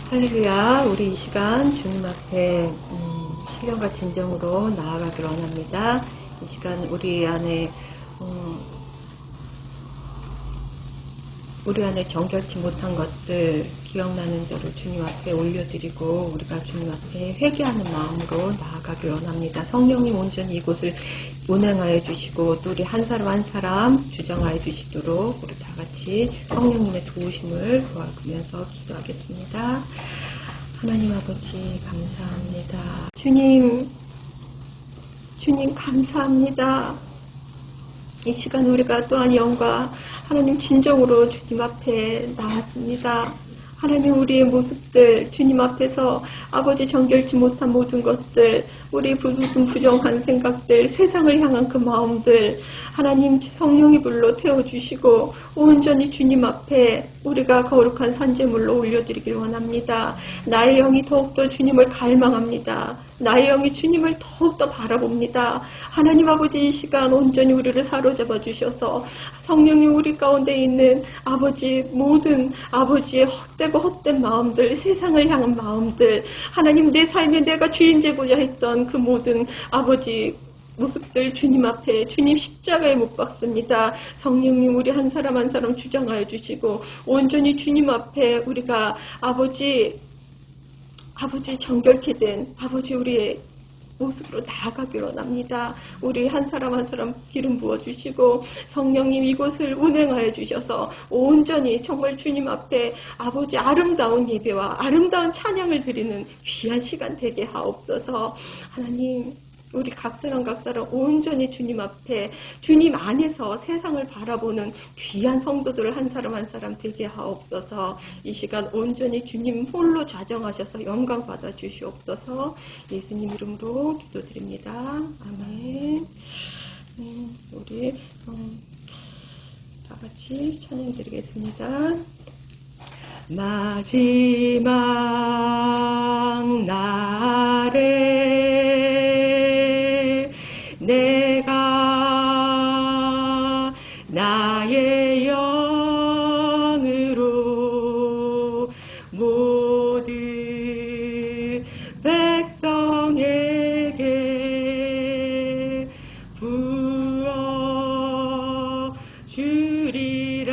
할렐루야. 우리 이 시간 주님 앞에 신령과 진정으로 나아가기를 원합니다. 이 시간 우리 안에 정결치 못한 것들 기억나는 대로 주님 앞에 올려드리고 우리가 주님 앞에 회개하는 마음으로 나아가길 원합니다. 성령님 온전히 이곳을 운행하여 주시고 또 우리 한 사람 한 사람 주장하여 주시도록 우리 다 같이 성령님의 도우심을 구하면서 기도하겠습니다. 하나님 아버지 감사합니다. 주님 감사합니다. 이 시간 우리가 또한 영과 하나님 진정으로 주님 앞에 나왔습니다. 하나님 우리의 모습들 주님 앞에서 아버지 정결치 못한 모든 것들 우리 모든 부정한 생각들 세상을 향한 그 마음들 하나님 성령의 불로 태워주시고 온전히 주님 앞에 우리가 거룩한 산제물로 올려드리길 원합니다. 나의 영이 더욱더 주님을 갈망합니다. 나의 영이 주님을 더욱더 바라봅니다. 하나님 아버지 이 시간 온전히 우리를 사로잡아 주셔서 성령이 우리 가운데 있는 아버지 모든 아버지의 헛되고 헛된 마음들 세상을 향한 마음들 하나님 내 삶에 내가 주인 되고자 했던 그 모든 아버지 모습들 주님 앞에 주님 십자가에 못 박습니다. 성령님 우리 한 사람 한 사람 주장하여 주시고 온전히 주님 앞에 우리가 아버지 정결케 된 아버지 우리의 모습으로 나아가기를 원합니다. 우리 한 사람 한 사람 기름 부어주시고 성령님 이곳을 운행하여 주셔서 온전히 정말 주님 앞에 아버지 아름다운 예배와 아름다운 찬양을 드리는 귀한 시간 되게 하옵소서. 하나님 우리 각 사람 온전히 주님 앞에 주님 안에서 세상을 바라보는 귀한 성도들을 한 사람 한 사람 되게 하옵소서. 이 시간 온전히 주님 홀로 좌정하셔서 영광 받아 주시옵소서. 예수님 이름으로 기도드립니다. 아멘. 우리 다 같이 찬양 드리겠습니다. 마지막 날에 내가 나의 영으로 모든 백성에게 부어주리라.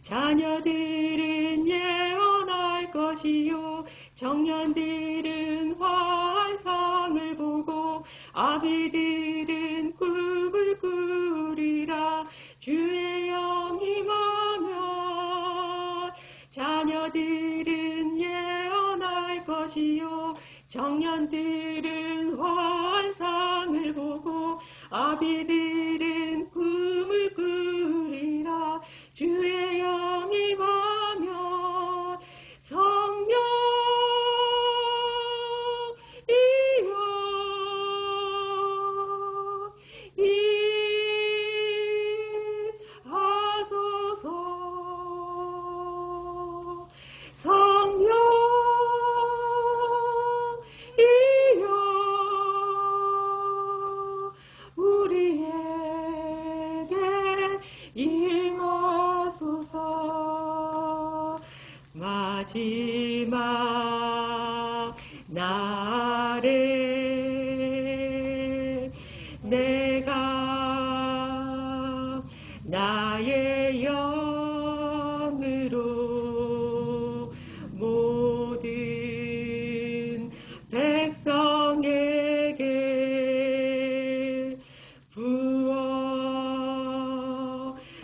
자녀들은 예언할 것이요 청년들은 환상을 보고 아비들은 꿈을 꾸리라. 주의 영이 임하면 자녀들은 예언할 것이요 청년들은 환상을 보고 아비들은 꿈을 꾸리라. 주의 영이 임하면 성령 마지막 날에 내가 나의 영으로 모든 백성에게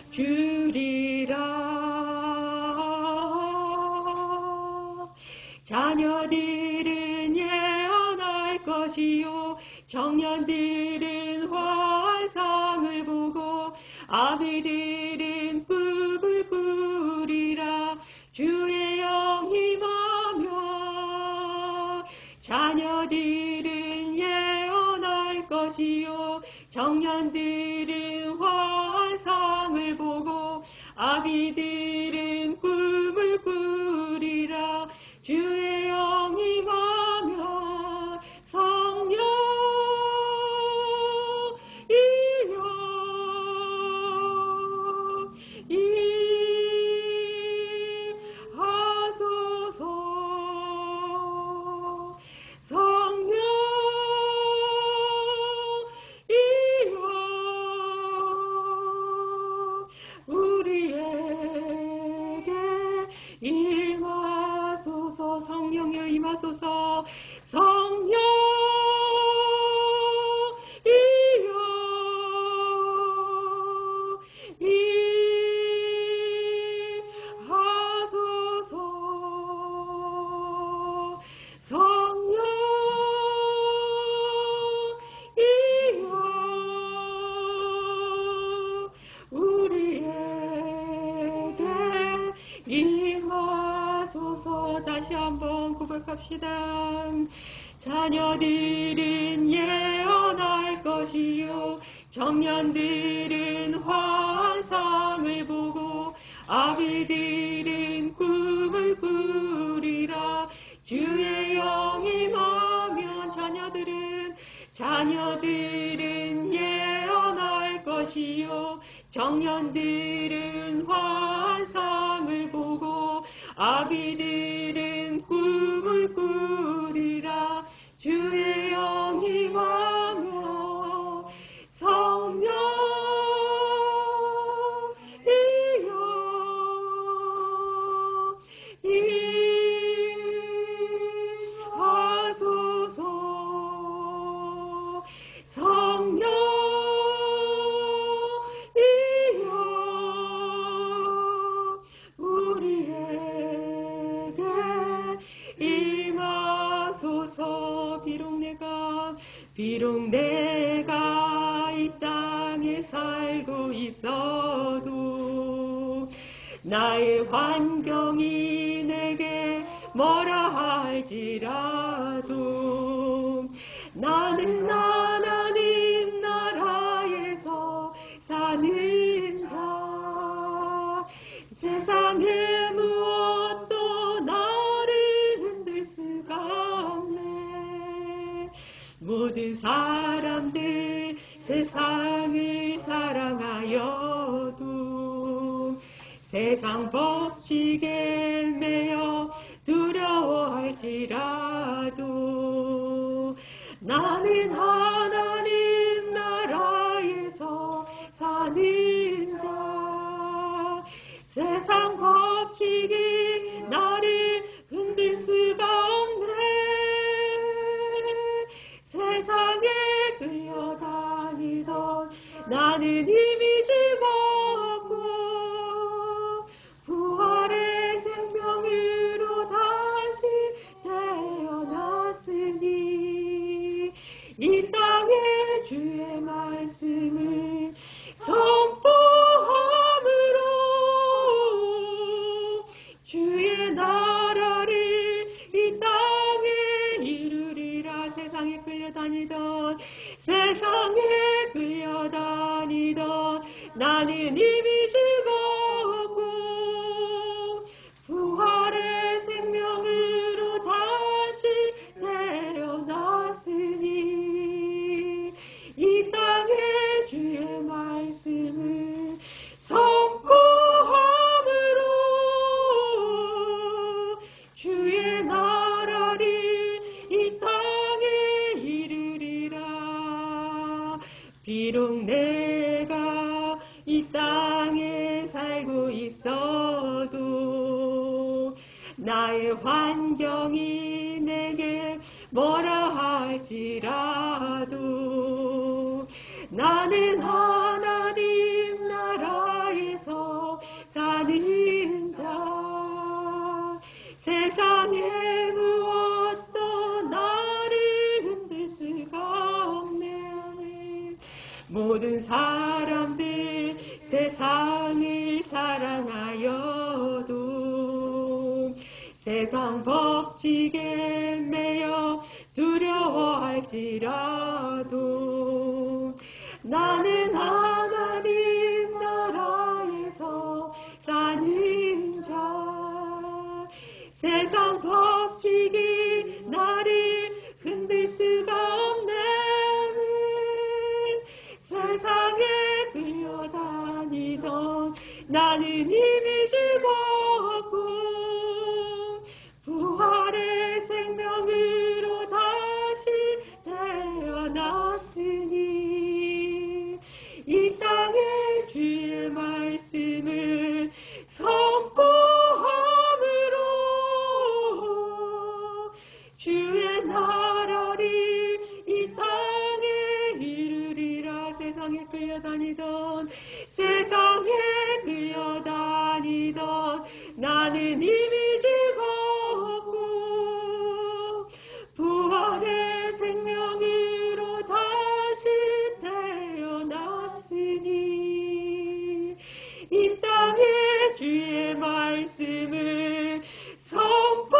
부어주리라. 자녀들은 예언할 것이요 청년들은 환상을 보고 아비들은 꿈을 꾸리라. 주의 영이 임하면 자녀들은 예언할 것이요 청년들은 환상을 보고 아비들은 꿈을 꾸리라. 주의 영이 임하면 성령이여 임하소서. 성령이여 임하소서. 성령이여 우리에게 임하소서. 다시 한번 고백합시다. 자녀들은 예언할 것이요 청년들은 환상을 보고 아비들은 꿈을 꾸리라. 주의 영이 임하면 자녀들은 예언할 것이요 청년들은 환상을 보고 아비들은 꿈을 꾸리라. 주의 영이 임하며 성령이여 임하소서. 성령이여 우리에게 임하소서. 비록 내가 이 땅에 살고 있어도 나의 환경이 내게 뭐라 할지라도 나는 하나님 나라에서 사는 자. 세상의 무엇도 나를 흔들 수가 없네. 모든 사람들 세상을 사랑하여도 세상 법칙에 매여 두려워할지라도 나는 하나님 나라에서 사는 자. 세상 법칙이 나를 흔들 수가 없네. 세상에 끌려다니던 나는 이미 죽었고 부활의 생명으로 다시 태어났으니 이 땅에 주의 말씀을 선포함으로 주의 나라를 이 땅에 이루리라. 세상에 끌려다니던 나는 이미 죽었고 부활의 생명으로 다시 태어났으니 이 땅에 주의 말씀을 선포함으로 주의 나라를 이 땅에 이루리라. 비록 내가 이 땅에 살고 있어도 나의 환경이 내게 뭐라 할지라도 나는 하나님 나라에서 사는 자. 세상의 무엇도 나를 흔들 수가 없네. 모든 사람들 세상을 사랑하여도 세상 법칙에 매여 두려워할지라도 나는 하나님 나라에서 사는 자. 세상 법칙이 나를 흔들 수가 없네. 세상에 끌려다니던 나는 이미 죽었고 부활의 생명으로 다시 태어났으니 이 땅에 주의 말씀을 선포함으로 나는 이미 죽었고 부활의 생명으로 다시 태어났으니 이 땅에 주의 말씀을 선포함으로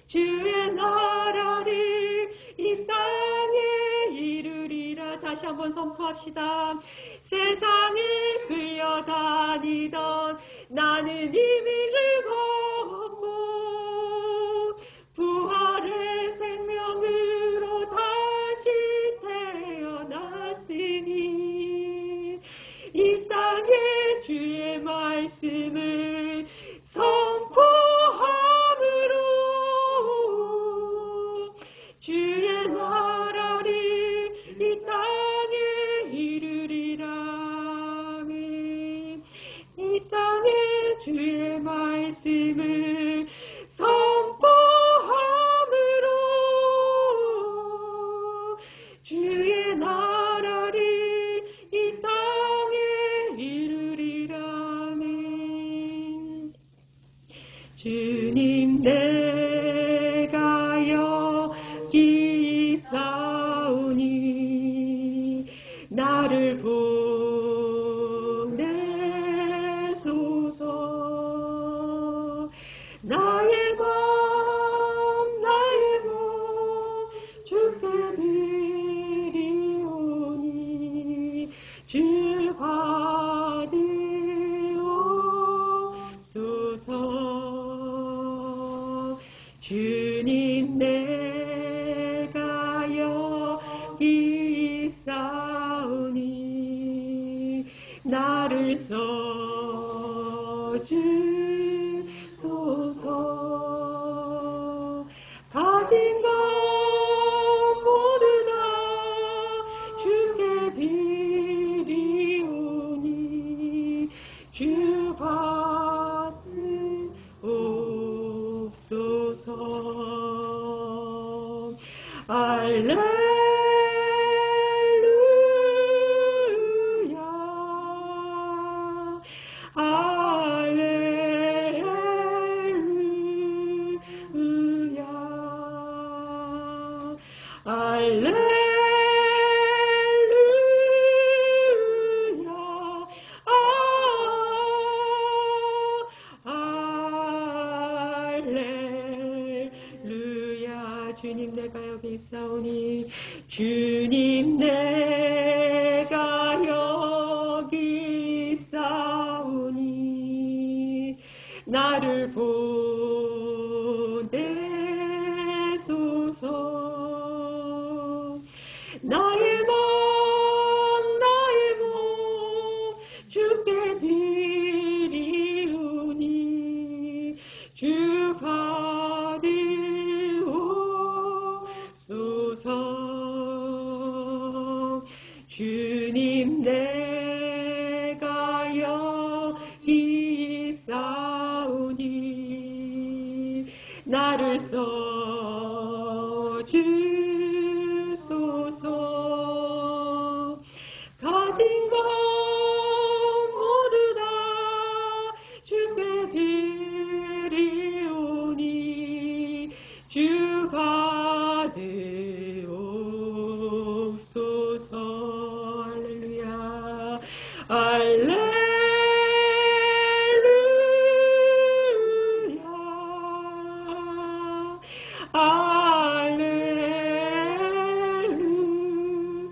주의 나라를 이 땅에 이루리라. 다시 한번 선포합시다. 세상을 흘려다니던 나는 이미 죽었고 부활의 생명으로 다시 태어났으니 이 땅에 주의 말씀을 선포함으로 주의 나라를 이 땅에 이루리라. 이 땅에 주의 말씀을 선포함으로 주의 나라를 이 땅에 이루리라. 주님 내가 여기 있사오니 나를 보내소서. 나의 몸 주께 드리오니 주 받으옵소서. 주님 내가 여기 있사오니 나를 써주소서. 가진 것 모두 다 주께 드리오니 주 받으옵소서. 알레루야 할렐루야. 주님 내가 여기 있사오니 주님 내가 여기 있사오니 나를 보내소서. 나의 몸 주께 드리오니 주 받으옵소서. 주님 내가 여기 있사오니 나를 써주소서. 가진 것 모두 다 주께 드리오니 주 받으옵소서. 할렐루야. 할렐루야.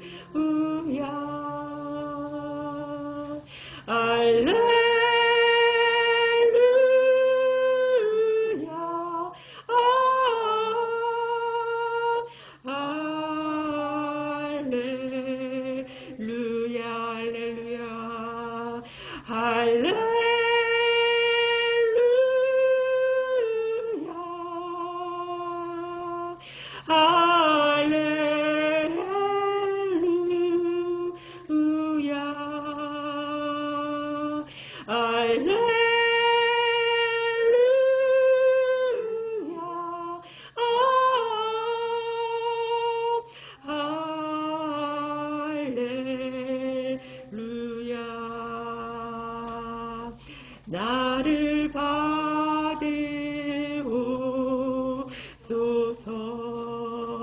나를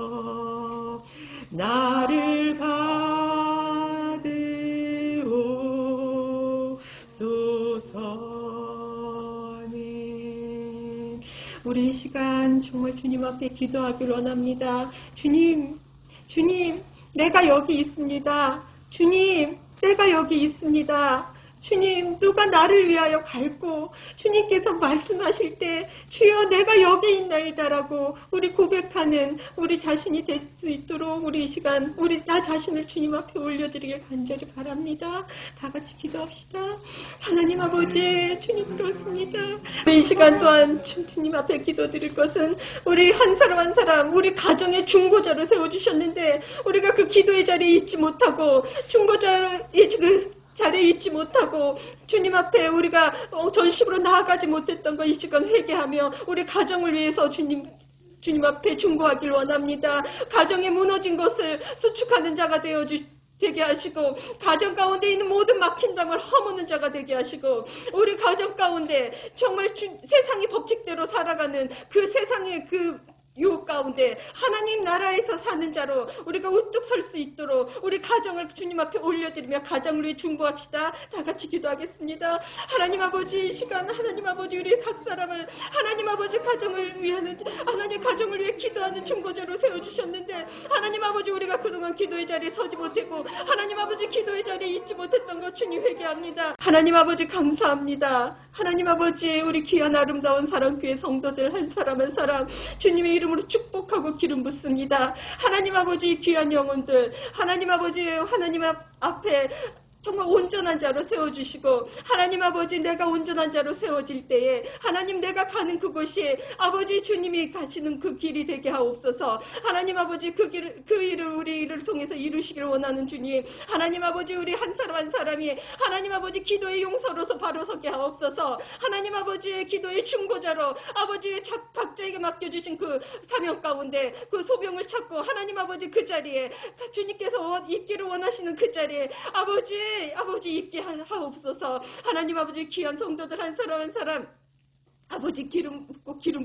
받으옵소서. 나를 받으옵소서. 네. 우리 이 시간 정말 주님 앞에 기도하길 원합니다. 주님, 내가 여기 있습니다. 주님, 내가 여기 있습니다. 주님, 누가 나를 위하여 갈고 주님께서 말씀하실 때 주여 내가 여기 있나이다라고 우리 고백하는 우리 자신이 될 수 있도록 우리 이 시간 나 자신을 주님 앞에 올려드리길 간절히 바랍니다. 다 같이 기도합시다. 하나님 아버지, 주님 그렇습니다. 우리 이 시간 또한 주님 앞에 기도드릴 것은 우리 한 사람 한 사람 우리 가정의 중보자로 세워주셨는데 우리가 그 기도의 자리에 있지 못하고 중보자의 자리에 있지 못하고 주님 앞에 우리가 전심으로 나아가지 못했던 거 이 시간 회개하며 우리 가정을 위해서 주님 앞에 중보하길 원합니다. 가정에 무너진 것을 수축하는 자가 되게 하시고 가정 가운데 있는 모든 막힌 담을 허무는 자가 되게 하시고 우리 가정 가운데 정말 세상의 법칙대로 살아가는 그 세상의 그 유혹 가운데 하나님 나라에서 사는 자로 우리가 우뚝 설 수 있도록 우리 가정을 주님 앞에 올려드리며 가정을 위해 중보합시다. 다 같이 기도하겠습니다. 하나님 아버지, 이 시간 하나님 아버지 우리 각 사람을 하나님 아버지 가정을 위하는 하나님 가정을 위해 기도하는 중보자로 세워주셨는데 하나님 아버지 우리가 그동안 기도의 자리에 서지 못했고 하나님 아버지 기도의 자리에 있지 못했던 것 주님 회개합니다. 하나님 아버지 감사합니다. 하나님 아버지 우리 귀한 아름다운 사랑교회 성도들 한 사람 한 사람 주님의 이름으로 축복하고 기름 붓습니다. 하나님 아버지 귀한 영혼들 하나님 아버지 하나님 앞에 정말 온전한 자로 세워주시고 하나님 아버지 내가 온전한 자로 세워질 때에 하나님 내가 가는 그곳이 아버지 주님이 가시는 그 길이 되게 하옵소서. 하나님 아버지 그 일을 우리 일을 통해서 이루시길 원하는 주님 하나님 아버지 우리 한 사람 한 사람이 하나님 아버지 기도의 용서로서 바로 서게 하옵소서. 하나님 아버지의 기도의 중보자로 아버지의 각자에게 맡겨주신 그 사명 가운데 그 소명을 찾고 하나님 아버지 그 자리에 주님께서 있기를 원하시는 그 자리에 아버지 있게 하옵소서. 하나님 아버지 귀한 성도들 한 사람 한 사람 아버지 기름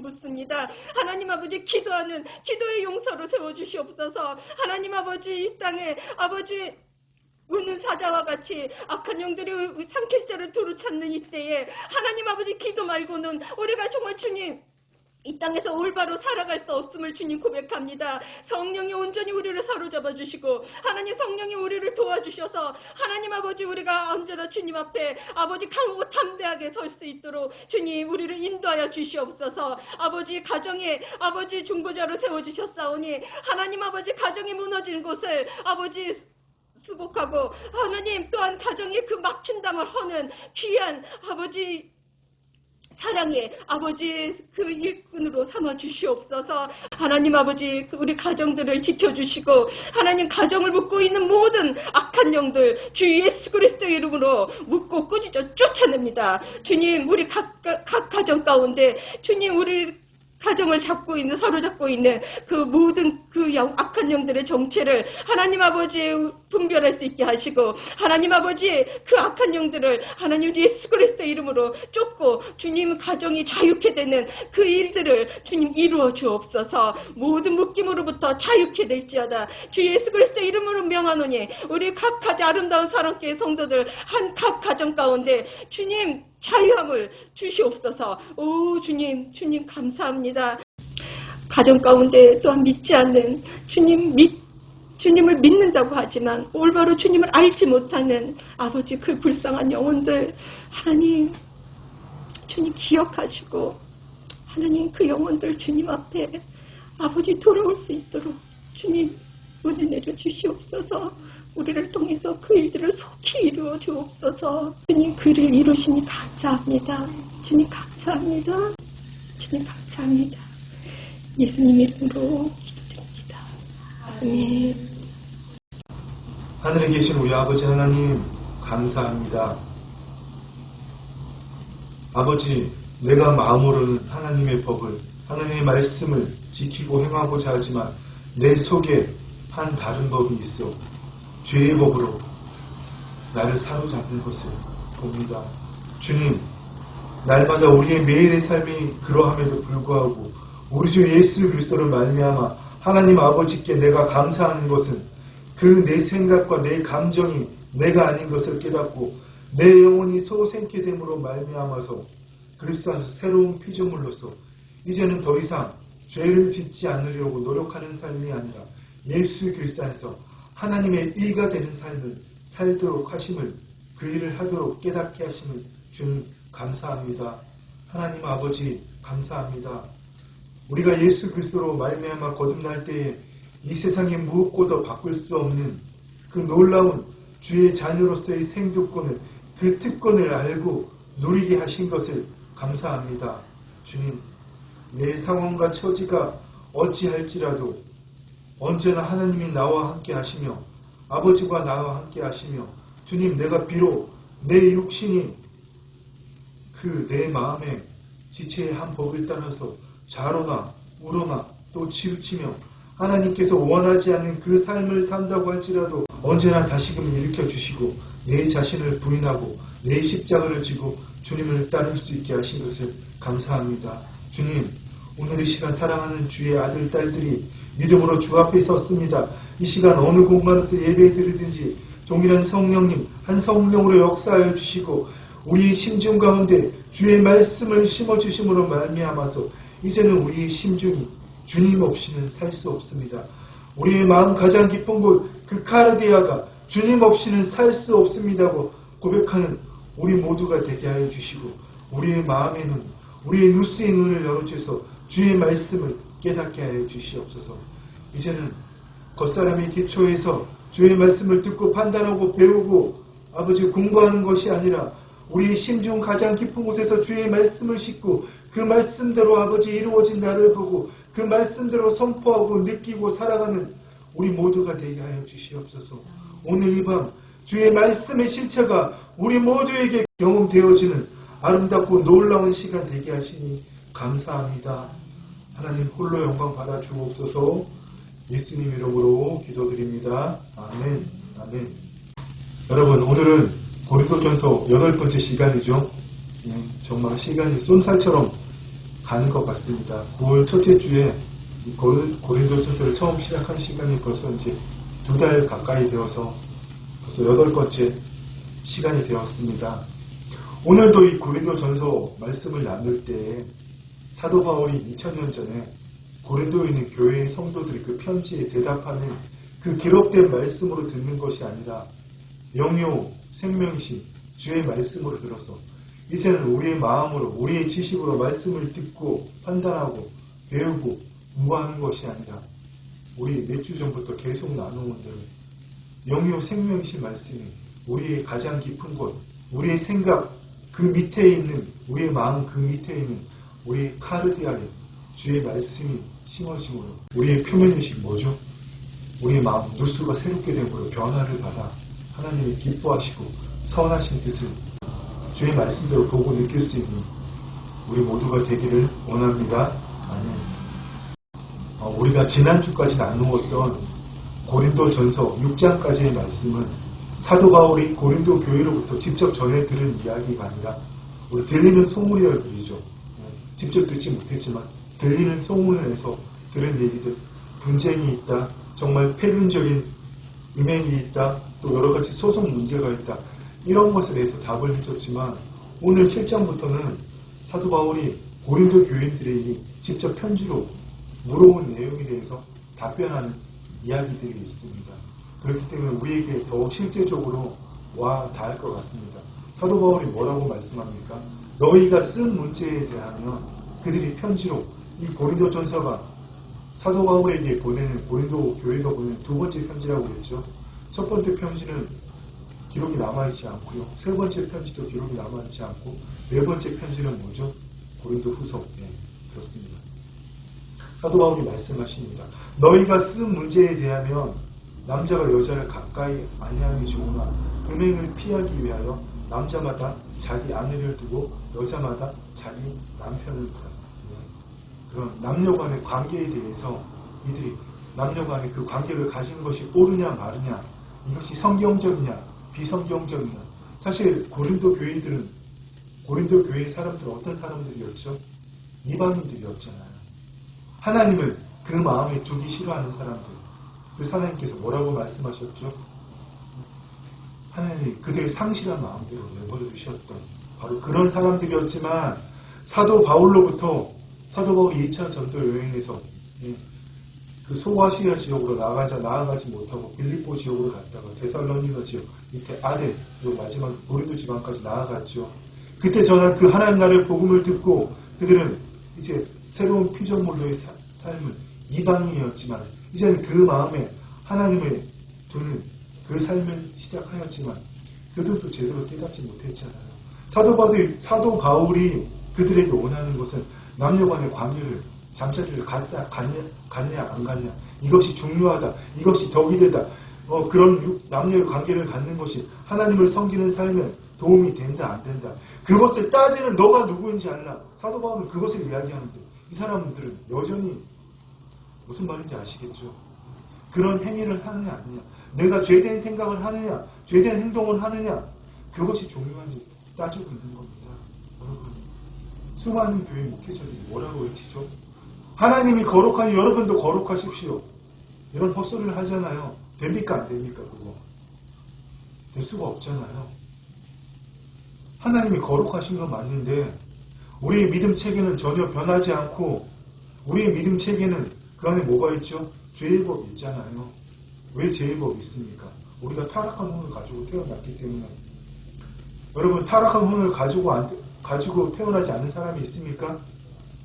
붓습니다. 하나님 아버지 기도하는 기도의 용서로 세워주시옵소서. 하나님 아버지 이 땅에 아버지 우는 사자와 같이 악한 영들이 삼킬 자를 두루 찾는 이때에 하나님 아버지 기도 말고는 우리가 정말 주님 이 땅에서 올바로 살아갈 수 없음을 주님 고백합니다. 성령이 온전히 우리를 사로잡아 주시고 하나님 성령이 우리를 도와주셔서 하나님 아버지 우리가 언제나 주님 앞에 아버지 강하고 담대하게 설 수 있도록 주님 우리를 인도하여 주시옵소서. 아버지 가정에 아버지 중보자로 세워주셨사오니 하나님 아버지 가정이 무너진 곳을 아버지 수복하고 하나님 또한 가정의 그 막힌 담을 허는 귀한 아버지 사랑의 아버지 그 일꾼으로 삼아 주시옵소서. 하나님 아버지 우리 가정들을 지켜주시고 하나님 가정을 묶고 있는 모든 악한 영들 주 예수 그리스도의 이름으로 묶고 꾸짖어 쫓아냅니다. 주님 우리 각 가정 가운데 주님 우리 가정을 사로잡고 있는 그 모든 그 악한 영들의 정체를 하나님 아버지 분별할 수 있게 하시고 하나님 아버지 그 악한 영들을 하나님 예수 그리스도 이름으로 쫓고 주님 가정이 자유케 되는 그 일들을 주님 이루어 주옵소서. 모든 묶임으로부터 자유케 될지어다. 주 예수 그리스도 이름으로 명하노니 우리 각 가정 아름다운 사랑교회 성도들 한 각 가정 가운데 주님 자유함을 주시옵소서. 오 주님 감사합니다. 가정 가운데 또한 믿지 않는 주님을 믿는다고 하지만 올바로 주님을 알지 못하는 아버지 그 불쌍한 영혼들 하나님 주님 기억하시고 하나님 그 영혼들 주님 앞에 아버지 돌아올 수 있도록 주님 은혜 내려 주시옵소서. 우리를 통해서 그 일들을 속히 이루어 주옵소서. 주님 그를 이루시니 감사합니다. 주님 감사합니다. 주님 감사합니다. 예수님 이름으로 기도드립니다. 아멘. 하늘에 계신 우리 아버지 하나님 감사합니다. 아버지 내가 마음으로는 하나님의 법을 하나님의 말씀을 지키고 행하고자 하지만 내 속에 한 다른 법이 있어 죄의 법으로 나를 사로잡는 것을 봅니다. 주님 날마다 우리의 매일의 삶이 그러함에도 불구하고 우리 주 예수 그리스도를 말미암아 하나님 아버지께 내가 감사하는 것은 그 내 생각과 내 감정이 내가 아닌 것을 깨닫고 내 영혼이 소생케 됨으로 말미암아서 그리스도 안에서 새로운 피조물로서 이제는 더 이상 죄를 짓지 않으려고 노력하는 삶이 아니라 예수 그리스도 안에서 하나님의 일가 되는 삶을 살도록 하심을, 그 일을 하도록 깨닫게 하심을 주님 감사합니다. 하나님 아버지 감사합니다. 우리가 예수 그리스도로 말미암아 거듭날 때에 이 세상의 무엇보다 바꿀 수 없는 그 놀라운 주의 자녀로서의 생존권을, 그 특권을 알고 누리게 하신 것을 감사합니다. 주님, 내 상황과 처지가 어찌할지라도 언제나 하나님이 나와 함께 하시며 아버지와 나와 함께 하시며 주님, 내가 비록 내 육신이 그 내 마음의 지체의 한 법을 따라서 좌로나 우로나 또 치우치며 하나님께서 원하지 않는 그 삶을 산다고 할지라도 언제나 다시금 일으켜 주시고 내 자신을 부인하고 내 십자가를 지고 주님을 따를 수 있게 하신 것을 감사합니다. 주님, 오늘 이 시간 사랑하는 주의 아들, 딸들이 믿음으로 주 앞에 섰습니다. 이 시간 어느 공간에서 예배 드리든지 동일한 성령님, 한 성령으로 역사하여 주시고 우리의 심중 가운데 주의 말씀을 심어주심으로 말미암아서 이제는 우리의 심중이 주님 없이는 살 수 없습니다. 우리의 마음 가장 깊은 곳 그 카르디아가 주님 없이는 살 수 없습니다고 고백하는 우리 모두가 되게 하여 주시고 우리의 마음의 눈, 우리의 누스의 눈을 열어주셔서 주의 말씀을 깨닫게 하여 주시옵소서. 이제는 겉사람의 기초에서 주의 말씀을 듣고 판단하고 배우고 아버지 공부하는 것이 아니라 우리의 심중 가장 깊은 곳에서 주의 말씀을 싣고 그 말씀대로 아버지 이루어진 나를 보고 그 말씀대로 선포하고 느끼고 살아가는 우리 모두가 되게 하여 주시옵소서. 오늘 이 밤 주의 말씀의 실체가 우리 모두에게 경험되어지는 아름답고 놀라운 시간 되게 하시니 감사합니다. 하나님 홀로 영광 받아 주옵소서. 예수님 이름으로 기도드립니다. 아멘. 아멘. 여러분, 오늘은 고린도전서 8번째 시간이죠. 정말 시간이 쏜살처럼 가는 것 같습니다. 9월 첫째 주에 고린도전서를 처음 시작한 시간이 벌써 이제 2달 가까이 되어서 벌써 8번째 시간이 되었습니다. 오늘도 이 고린도전서 말씀을 나눌 때 사도 바울이 2000년 전에 고린도에 있는 교회의 성도들이 그 편지에 대답하는 그 기록된 말씀으로 듣는 것이 아니라 영요, 생명이신 주의 말씀으로 들어서 이제는 우리의 마음으로, 우리의 지식으로 말씀을 듣고 판단하고 배우고 공부하는 것이 아니라 우리 몇 주 전부터 계속 나누는 대로 영요 생명이신 말씀이 우리의 가장 깊은 곳, 우리의 생각 그 밑에 있는, 우리의 마음 그 밑에 있는 우리의 카르디아에 주의 말씀이 심어짐으로 우리의 표면의식 뭐죠? 우리의 마음 누수가 새롭게 됨으로 변화를 받아 하나님이 기뻐하시고 선하신 뜻을 주의 말씀대로 보고 느낄 수 있는 우리 모두가 되기를 원합니다. 아멘. 우리가 지난주까지 나누었던 고린도전서 6장까지의 말씀은 사도 바울이 고린도 교회로부터 직접 전해 들은 이야기가 아니라 우리 들리는 소문이라고 부르죠. 직접 듣지 못했지만 들리는 소문에서 들은 얘기들, 분쟁이 있다, 정말 폐륜적인 음행이 있다, 또 여러 가지 소송 문제가 있다, 이런 것에 대해서 답을 해줬지만 오늘 7장부터는 사도 바울이 고린도 교인들에게 직접 편지로 물어온 내용에 대해서 답변하는 이야기들이 있습니다. 그렇기 때문에 우리에게 더욱 실제적으로 와 닿을 것 같습니다. 사도 바울이 뭐라고 말씀합니까? 너희가 쓴 문제에 대하면 그들이 편지로 이 고린도전서가 사도 바울에게 보내는, 고린도 교회가 보내는 2번째 편지라고 했죠. 첫 번째 편지는 기록이 남아있지 않고요. 3번째 편지도 기록이 남아있지 않고 4번째 편지는 뭐죠? 고린도 후서. 네, 그렇습니다. 사도 바울이 말씀하십니다. 너희가 쓴 문제에 대하면 남자가 여자를 가까이 아니하는 게 좋으나 음행을 피하기 위하여 남자마다 자기 아내를 두고 여자마다 자기 남편을 두라. 그런 남녀 간의 관계에 대해서 이들이 남녀 간의 그 관계를 가지는 것이 옳으냐 마르냐, 이것이 성경적이냐 비성경적이냐. 사실 고린도 교인들은 고린도 교회의 사람들은 어떤 사람들이었죠? 이방인들이었잖아요. 하나님을 그 마음에 두기 싫어하는 사람들. 그래서 하나님께서 뭐라고 말씀하셨죠? 하나님이 그들의 상실한 마음대로 내버려 두셨던 바로 그런 사람들이었지만 사도 바울이 2차 전도 여행에서 그 소아시아 지역으로 나아가지 못하고 빌립보 지역으로 갔다가 데살로니가 지역 밑에 아래 그리고 마지막 고린도 지방까지 나아갔죠. 그때 저는 그 하나님 나라의 복음을 듣고 그들은 이제 새로운 피조물로의 삶을 이방인이었지만 이제는 그 마음에 하나님을 두는 그 삶을 시작하였지만 그들도 제대로 깨닫지 못했잖아요. 사도 바울이 그들에게 원하는 것은 남녀간의 관계를 잠자리를 갔냐 안 갔냐 이것이 중요하다. 이것이 덕이 되다. 그런 남녀의 관계를 갖는 것이 하나님을 섬기는 삶에 도움이 된다 안 된다. 그것을 따지는 너가 누구인지 알라. 사도 바울은 그것을 이야기하는데 이 사람들은 여전히 무슨 말인지 아시겠죠? 그런 행위를 하느냐 아니냐, 내가 죄된 생각을 하느냐 죄된 행동을 하느냐 그것이 중요한지 따지고 있는 겁니다. 여러분, 수많은 교회 목회자들이 뭐라고 외치죠? 하나님이 거룩하니 여러분도 거룩하십시오. 이런 헛소리를 하잖아요. 됩니까 안 됩니까? 그거 될 수가 없잖아요. 하나님이 거룩하신 건 맞는데 우리의 믿음 체계는 전혀 변하지 않고 우리의 믿음 체계는 그 안에 뭐가 있죠? 죄의 법이 있잖아요. 왜 죄의 법이 있습니까? 우리가 타락한 혼을 가지고 태어났기 때문에. 여러분, 타락한 혼을 가지고 태어나지 않는 사람이 있습니까?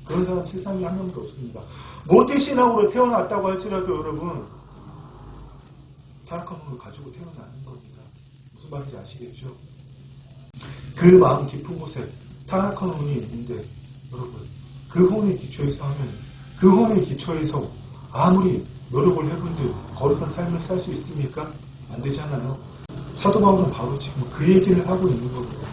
그런 사람 세상에 한 명도 없습니다. 모태신앙으로 태어났다고 할지라도 여러분 타락한 혼을 가지고 태어나는 겁니다. 무슨 말인지 아시겠죠? 그 마음 깊은 곳에 타락한 혼이 있는데 여러분 그 혼에 기초해서 하면 그 혼에 기초해서 아무리 노력을 해본들 거룩한 삶을 살 수 있습니까? 안 되잖아요. 사도 바울은 바로 지금 그 얘기를 하고 있는 겁니다.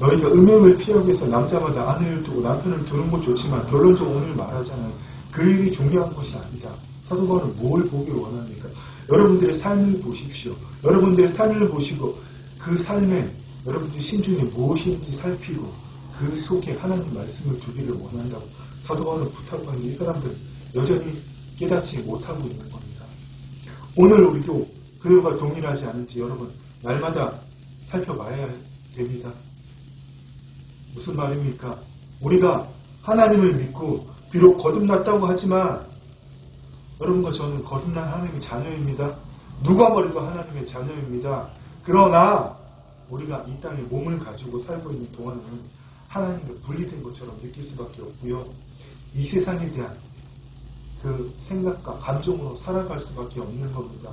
너희가 음행을 피하기 위해서 남자마다 아내를 두고 남편을 두는 것 좋지만 결론적으로 오늘 말하잖아요. 그 일이 중요한 것이 아니다. 사도 바울은 뭘 보길 원합니까? 여러분들의 삶을 보십시오. 여러분들의 삶을 보시고 그 삶에 여러분들이 신중에 무엇인지 살피고 그 속에 하나님 말씀을 두기를 원한다고 사도 바울은 부탁하는 이 사람들 여전히 깨닫지 못하고 있는 겁니다. 오늘 우리도 그들과 동일하지 않은지 여러분 날마다 살펴봐야 됩니다. 무슨 말입니까? 우리가 하나님을 믿고 비록 거듭났다고 하지만 여러분과 저는 거듭난 하나님의 자녀입니다. 누가 말해도 하나님의 자녀입니다. 그러나 우리가 이 땅에 몸을 가지고 살고 있는 동안은 하나님과 분리된 것처럼 느낄 수밖에 없고요. 이 세상에 대한 그 생각과 감정으로 살아갈 수밖에 없는 겁니다.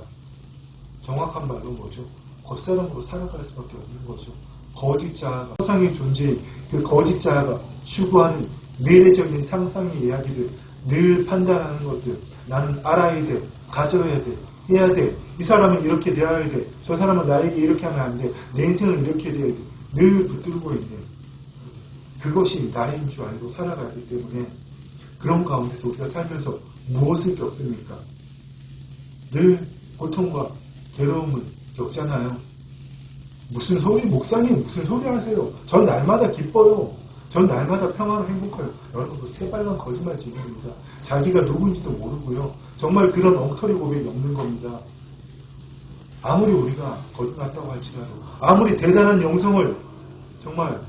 정확한 말로 뭐죠? 겉사람으로 살아갈 수밖에 없는 거죠. 거짓 자아가 세상의 존재인 그 거짓 자아가 추구하는 미래적인 상상의 이야기들 늘 판단하는 것들 나는 알아야 돼, 가져야 돼, 해야 돼. 이 사람은 이렇게 되어야 돼. 저 사람은 나에게 이렇게 하면 안 돼. 내 인생은 이렇게 되어야 돼. 늘 붙들고 있는 그것이 나인 줄 알고 살아가기 때문에 그런 가운데서 우리가 살면서 무엇을 겪습니까? 늘 고통과 괴로움을 겪잖아요. 무슨 소리, 목사님 무슨 소리 하세요? 전 날마다 기뻐요. 전 날마다 평안하고 행복해요. 여러분 그 새빨간 거짓말 지금입니다. 자기가 누군지도 모르고요. 정말 그런 엉터리 고백이 없는 겁니다. 아무리 우리가 거듭났다고 할지라도 아무리 대단한 영성을 정말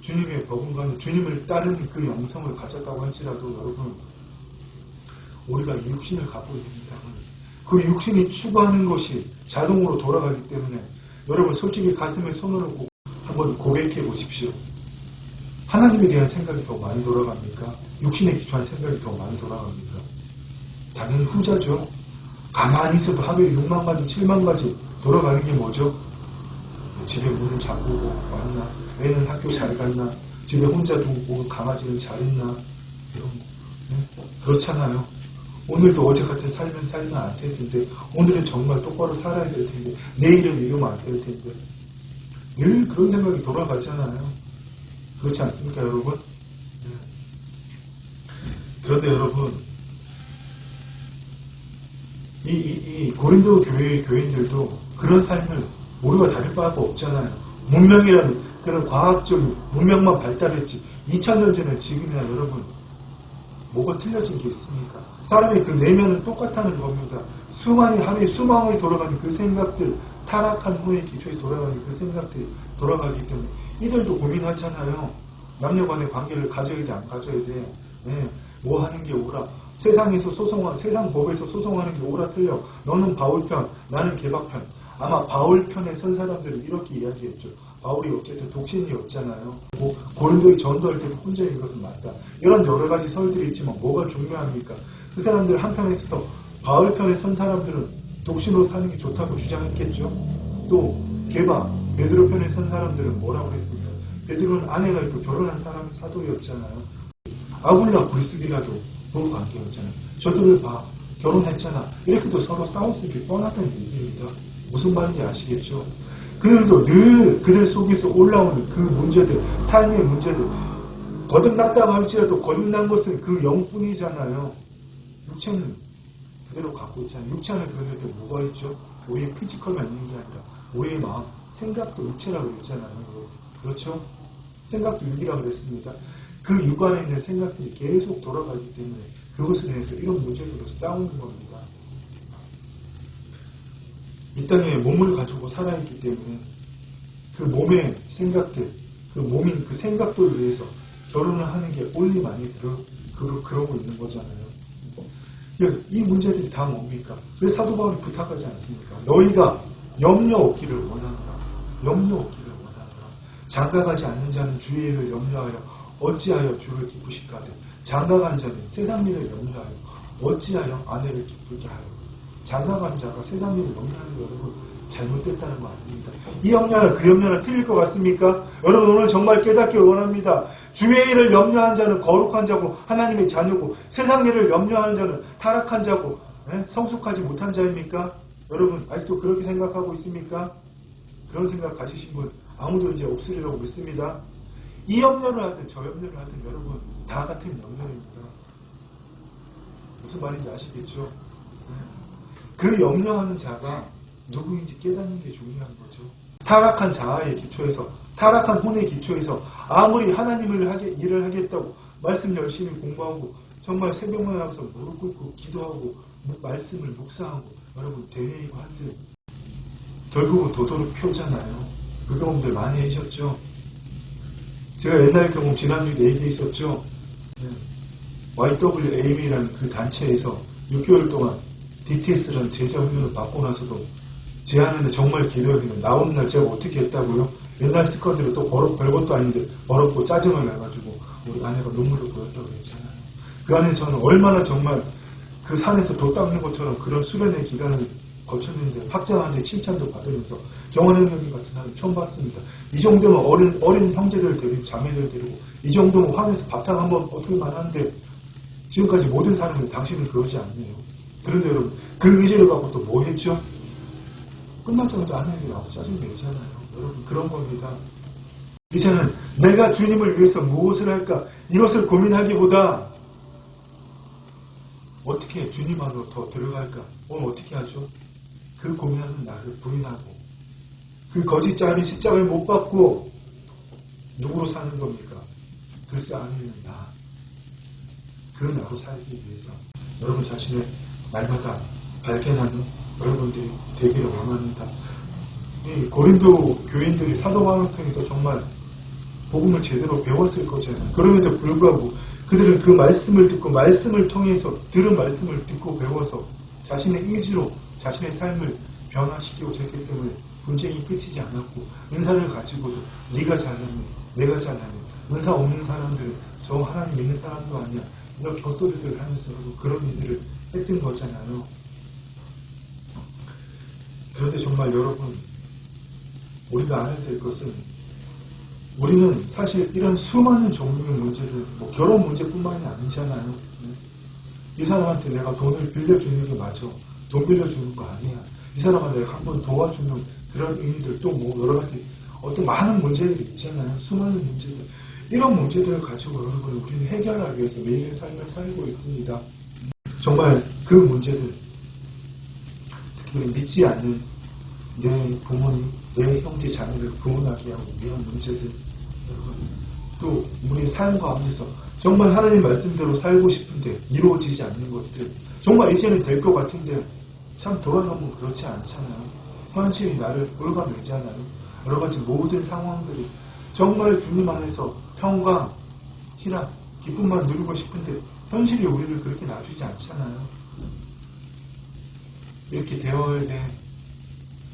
주님의 버금가는 주님을 따르는 그 영성을 가졌다고 할지라도 여러분 우리가 육신을 갖고 있는 이상은 그 육신이 추구하는 것이 자동으로 돌아가기 때문에 여러분 솔직히 가슴에 손을 얹고 한번 고백해 보십시오. 하나님에 대한 생각이 더 많이 돌아갑니까? 육신에 기초한 생각이 더 많이 돌아갑니까? 당연히 후자죠. 가만히 있어도 하루에 6만 가지, 7만 가지 돌아가는 게 뭐죠? 집에 문을 잠그고 왔나? 애는 학교 잘 갔나? 집에 혼자 두고 강아지는 잘 있나? 이런 그렇잖아요. 오늘도 어제 같은 삶은 살면 안 될 텐데 오늘은 정말 똑바로 살아야 될 텐데 내일은 이러면 안 될 텐데 늘 그런 생각이 돌아가잖아요. 그렇지 않습니까 여러분? 그런데 여러분 이 고린도 교회의 교인들도 그런 삶을 우리가 다를 바가 없잖아요. 문명이라는 그런 과학적인 문명만 발달했지 2000년 전에 지금이나 여러분 뭐가 틀려진 게 있습니까? 사람의 그 내면은 똑같다는 겁니다. 하루에 수많이 돌아가는 그 생각들, 타락한 후의 기초에 돌아가는 그 생각들이 돌아가기 때문에 이들도 고민하잖아요. 남녀간의 관계를 가져야 돼, 안 가져야 돼. 네, 뭐 하는 게 옳아. 세상 법에서 소송하는 게 옳아 틀려. 너는 바울편, 나는 개박편. 아마 바울편에 선 사람들은 이렇게 이야기했죠. 바울이 어쨌든 독신이었잖아요. 고린도에 전도할 때도 혼자인 것은 맞다. 이런 여러 가지 설들이 있지만 뭐가 중요합니까? 그 사람들 한편에서 바울 편에 선 사람들은 독신으로 사는 게 좋다고 주장했겠죠. 또 베드로 편에 선 사람들은 뭐라고 그랬습니까? 베드로는 아내가 있고 결혼한 사도였잖아요. 아굴라 브리스기라도 부부 관계였잖아요. 저들을 봐, 결혼했잖아. 이렇게도 서로 싸웠을 게 뻔하다는 얘기입니다. 무슨 말인지 아시겠죠? 그들도 늘 그들 속에서 올라오는 그 문제들, 삶의 문제들, 거듭났다고 할지라도 거듭난 것은 그 영뿐이잖아요. 육체는 그대로 갖고 있잖아요. 육체 안에 그런데 뭐가 있죠? 우리의 피지컬만 있는 게 아니라 우리의 마음, 생각도 육체라고 그랬잖아요. 그렇죠? 생각도 육이라고 그랬습니다. 그 육 안에 있는 생각들이 계속 돌아가기 때문에 그것을 인해서 이런 문제들로 싸우는 겁니다. 이 땅에 몸을 가지고 살아있기 때문에 그 몸의 생각들, 그 몸인 그 생각들을 위해서 결혼을 하는 게 옳리 많이 그러고 있는 거잖아요. 이 문제들이 다 뭡니까? 왜 사도 바울이 부탁하지 않습니까? 너희가 염려 없기를 원하노라. 염려 없기를 원하노라. 장가가지 않는 자는 주의 일을 염려하여 어찌하여 주를 기쁘실까되 장가간 자는 세상 일을 염려하여 어찌하여 아내를 기쁘게 하여. 장가간 자가 세상 일을 염려하는 거 여러분 잘못됐다는 거 아닙니다. 이 염려나 그 염려나 틀릴 것 같습니까? 여러분 오늘 정말 깨닫기 원합니다. 주의 일을 염려한 자는 거룩한 자고 하나님의 자녀고 세상 일을 염려하는 자는 타락한 자고 성숙하지 못한 자입니까? 여러분 아직도 그렇게 생각하고 있습니까? 그런 생각 가지신 분 아무도 이제 없으리라고 믿습니다. 이 염려를 하든 저 염려를 하든 여러분 다 같은 염려입니다. 무슨 말인지 아시겠죠? 그 염려하는 자가 누구인지 깨닫는 게 중요한 거죠. 타락한 자아의 기초에서, 타락한 혼의 기초에서 아무리 하나님을 일을 하겠다고 말씀 열심히 공부하고 정말 새벽만 하면서 무릎 꿇고 기도하고 말씀을 묵상하고 여러분 대회이고 한들 결국은 도덕을 펴잖아요. 그 경험들 많이 하셨죠? 제가 옛날 경험 지난주에 얘기했었죠. YWAM이라는 그 단체에서 6개월 동안 DTS라는 제자 훈련을 받고 나서도 제 안에는 정말 기도했는데 나오는 날 제가 어떻게 했다고요? 옛날 습관대로 또 별것도 아닌데 버릇고 짜증을 내가지고 우리 아내가 눈물을 보였다고 했잖아요. 그 안에 저는 얼마나 정말 그 산에서 도 닦는 것처럼 그런 수련의 기간을 거쳤는데 학자한테 칭찬도 받으면서 경원형님 같은 사람 처음 봤습니다. 이 정도면 어린 형제들 데리고 자매들 데리고 이 정도면 황에서 밥탕 한번 어떻게 만하는데 지금까지 모든 사람은 당신은 그러지 않네요. 그런데 여러분 그 의지를 갖고 또 뭐 했죠? 끝나자마자 아내에게 나와서 짜증내잖아요. 여러분 그런 겁니다. 이제는 내가 주님을 위해서 무엇을 할까 이것을 고민하기보다 어떻게 주님 안으로 더 들어갈까 오늘 어떻게 하죠? 그 고민하는 나를 부인하고 그 거짓 짜린 십자가를 못 받고 누구로 사는 겁니까? 그리스도 안에 있는 나. 그 나로 살기 위해서 여러분 자신을 날마다 발견하는 여러분들이 되기를 원합니다. 이 고린도 교인들이 사도 바울 통해서 정말 복음을 제대로 배웠을 거잖아요. 그럼에도 불구하고 그들은 그 말씀을 듣고 말씀을 통해서 들은 말씀을 듣고 배워서 자신의 의지로 자신의 삶을 변화시키고 했기 때문에 분쟁이 끝이지 않았고 은사를 가지고도 네가 잘하네 내가 잘하네 은사 없는 사람들은 저 하나님 믿는 사람도 아니야 이런 격소리들을 하면서 그런 일들을 했던 거잖아요. 그런데 정말 여러분 우리가 알아야 될 것은 우리는 사실 이런 수많은 종류의 문제들 뭐 결혼 문제뿐만이 아니잖아요. 이 사람한테 내가 돈을 빌려주는 게 맞아. 돈 빌려주는 거 아니야. 이 사람한테 내가 한번 도와주는 그런 의미들 또 뭐 여러 가지 어떤 많은 문제들이 있잖아요. 수많은 문제들. 이런 문제들을 가지고 여러분 우리는 해결하기 위해서 매일의 삶을 살고 있습니다. 정말 그 문제들 특히 믿지 않는 내 부모님 내 형제 자매를 구원하게 하고 위한 문제들, 여러분, 또 우리의 삶 가운데서 정말 하나님 말씀대로 살고 싶은데 이루어지지 않는 것들, 정말 이제는 될 것 같은데 참 돌아가면 그렇지 않잖아요. 현실이 나를 올가매잖아요. 여러 가지 모든 상황들이 정말 주님 안에서 평강, 희락, 기쁨만 누리고 싶은데 현실이 우리를 그렇게 놔주지 않잖아요. 이렇게 되어야 돼.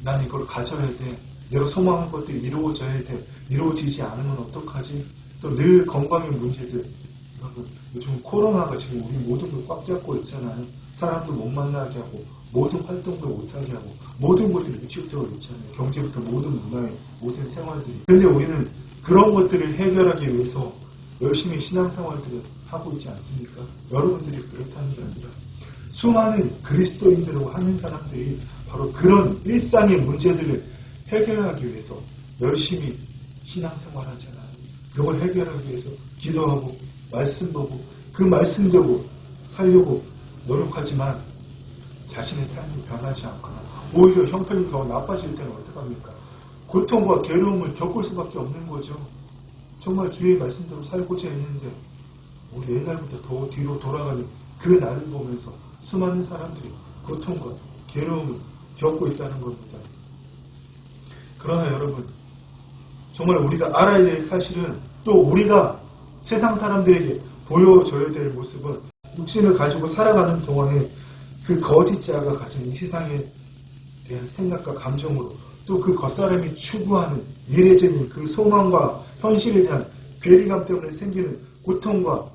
난 이걸 가져야 돼. 내가 소망한 것들이 이루어져야 돼. 이루어지지 않으면 어떡하지? 또 늘 건강의 문제들. 여러분, 요즘 코로나가 지금 우리 모든 걸 꽉 잡고 있잖아요. 사람도 못 만나게 하고, 모든 활동도 못하게 하고, 모든 것들이 위축되어 있잖아요. 경제부터 모든 문화의 모든 생활들이. 그런데 우리는 그런 것들을 해결하기 위해서 열심히 신앙생활들을 하고 있지 않습니까? 여러분들이 그렇다는 게 아니라 수많은 그리스도인들하고 하는 사람들이 바로 그런 일상의 문제들을 해결하기 위해서 열심히 신앙생활하잖아요. 그걸 해결하기 위해서 기도하고 말씀 보고 그 말씀대로 살려고 노력하지만 자신의 삶이 변하지 않거나 오히려 형편이 더 나빠질 때는 어떡합니까? 고통과 괴로움을 겪을 수밖에 없는 거죠. 정말 주의 말씀대로 살고자 했는데 우리 옛날부터 더 뒤로 돌아가는 그 날을 보면서 수많은 사람들이 고통과 괴로움을 겪고 있다는 겁니다. 그러나 여러분, 정말 우리가 알아야 될 사실은 또 우리가 세상 사람들에게 보여줘야 될 모습은 육신을 가지고 살아가는 동안에 그 거짓 자가 가진 이 세상에 대한 생각과 감정으로 또 그 겉사람이 추구하는 미래적인 그 소망과 현실에 대한 괴리감 때문에 생기는 고통과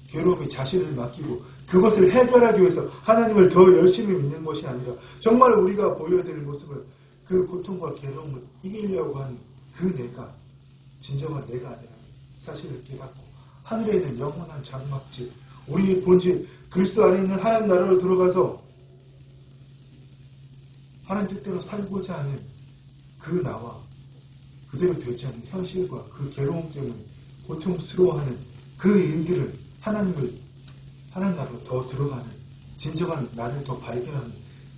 괴로움이 자신을 맡기고 그것을 해결하기 위해서 하나님을 더 열심히 믿는 것이 아니라 정말 우리가 보여야 될 모습은 그 고통과 괴로움을 이기려고 하는 그 내가 진정한 내가 아니라 사실을 깨닫고 하늘에 있는 영원한 장막집 우리의 본질 그리스도 안에 있는 하나님 나라로 들어가서 하나님 뜻대로 살고자 하는 그 나와 그대로 되지 않는 현실과 그 괴로움 때문에 고통스러워하는 그 일들을 하나님 나라로 더 들어가는 진정한 나를 더 발견하는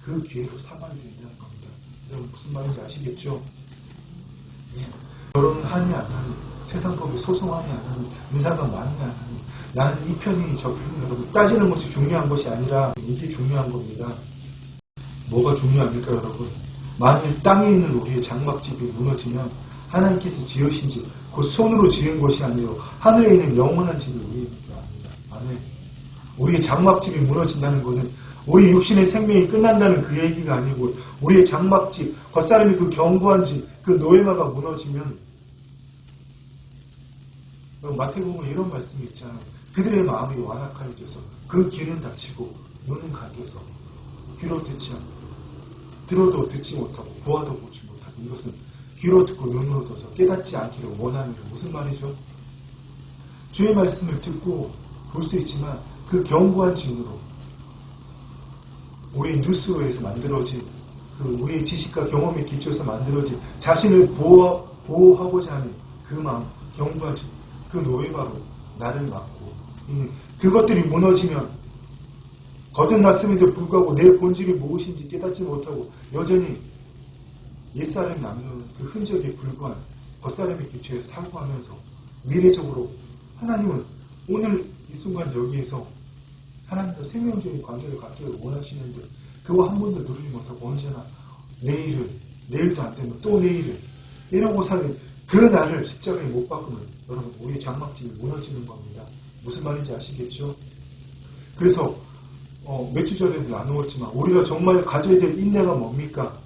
그 기회로 삼아야 된다는 겁니다. 여러분 무슨 말인지 아시겠죠? 예. 결혼은 하니 안 하니 세상법에 소송하니 안 하니 인사가 많이 안 하니 나는 이 편이 저 편이 여러분 따지는 것이 중요한 것이 아니라 이게 중요한 겁니다. 뭐가 중요합니까 여러분? 만일 땅에 있는 우리의 장막집이 무너지면 하나님께서 지으신 집, 그 손으로 지은 것이 아니라 하늘에 있는 영원한 집이 우리에게 합니다. 아멘. 우리의 장막집이 무너진다는 것은 우리 육신의 생명이 끝난다는 그 얘기가 아니고 우리의 장막집, 겉사람이 그 견고한 집, 그 노예마가 무너지면 마태복음에 이런 말씀이 있잖아요. 그들의 마음이 완악하여져서 그 귀는 닫히고 눈은 감겨서 귀로 듣지 않고 들어도 듣지 못하고 보아도 보지 못하고 이것은 귀로 듣고 눈으로 둬서 깨닫지 않기를 원하는 게 무슨 말이죠? 주의 말씀을 듣고 볼 수 있지만 그 견고한 진으로 우리의 뉴스로 해서 만들어진 그 우리의 지식과 경험에 기초해서 만들어진 자신을 보호하고자 하는 그 마음, 견고한 진, 그 노예바로 나를 막고 그것들이 무너지면 거듭났음에도 불구하고 내 본질이 무엇인지 깨닫지 못하고 여전히 옛사람이 남는 그 흔적에 불과한 겉사람의 기초에서 사고하면서 미래적으로 하나님은 오늘 이 순간 여기에서 하나님과 생명적인 관계를 갖기를 원하시는데 그거 한 번도 누리지 못하고 언제나 내일도 안 되면 또 내일을 이러고 사는 그 날을 십자가에 못 박으면 여러분 우리의 장막집이 무너지는 겁니다. 무슨 말인지 아시겠죠? 그래서 몇 주 전에도 나누었지만 우리가 정말 가져야 될 인내가 뭡니까?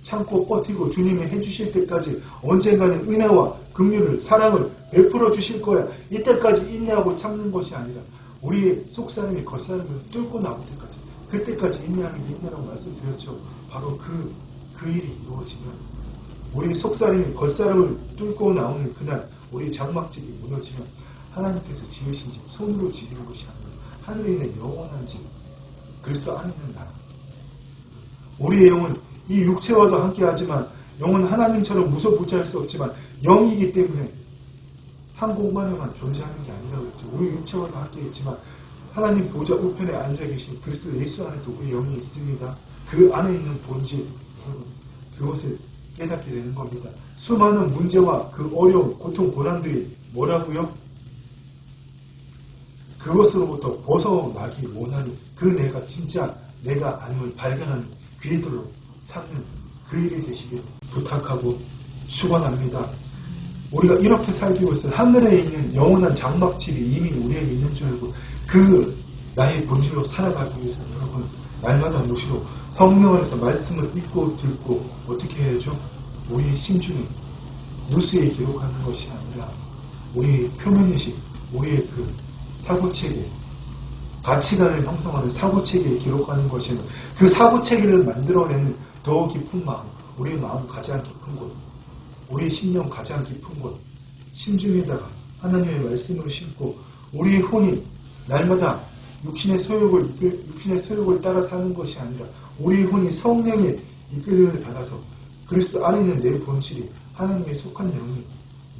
참고 버티고 주님이 해주실 때까지 언젠가는 은혜와 긍휼을 사랑을 베풀어 주실 거야. 이때까지 인내하고 참는 것이 아니라 우리의 속사람이 겉사람을 뚫고 나올 때까지 그때까지 인내하는 게 인내라고 말씀드렸죠. 바로 그 일이 이루어지면 우리의 속사람이 겉사람을 뚫고 나오는 그날 우리의 장막집이 무너지면 하나님께서 지으신 집 손으로 지은 것이 아니라 하늘에 있는 영원한 집 그리스도 안에 있는 나라. 우리의 영은 이 육체와도 함께하지만 영은 하나님처럼 무소부지할 수 없지만 영이기 때문에 한 공간에만 존재하는 게 아니라고 했죠. 우리 육체와도 함께했지만 하나님 보좌 우편에 앉아 계신 그리스도 예수 안에서 우리 영이 있습니다. 그 안에 있는 본질 여러분 그것을 깨닫게 되는 겁니다. 수많은 문제와 그 어려움, 고통, 고난들이 뭐라고요? 그것으로부터 벗어나기 원하는 그 내가 진짜 내가 아님을 발견하는 궤도로 삼는 그 일이 되시길 부탁하고 축원합니다. 우리가 이렇게 살기 위해서 하늘에 있는 영원한 장막집이 이미 우리에게 있는 줄 알고 그 나의 본질로 살아가기 위해서 여러분 날마다 무시로 성령 안에서 말씀을 읽고 듣고 어떻게 해야죠? 우리 심중에 뉴스에 기록하는 것이 아니라 우리 표면의식, 우리의 그 사고체계, 가치관을 형성하는 사고체계에 기록하는 것이는 그 사고체계를 만들어내는 더 깊은 마음, 우리의 마음 가장 깊은 곳, 우리의 심령 가장 깊은 곳, 심중에다가 하나님의 말씀을 심고 우리의 혼이 날마다 육신의 소욕을 따라 사는 것이 아니라 우리의 혼이 성령의 이끌림을 받아서 그리스도 안에 있는 내 본질이 하나님의 속한 영이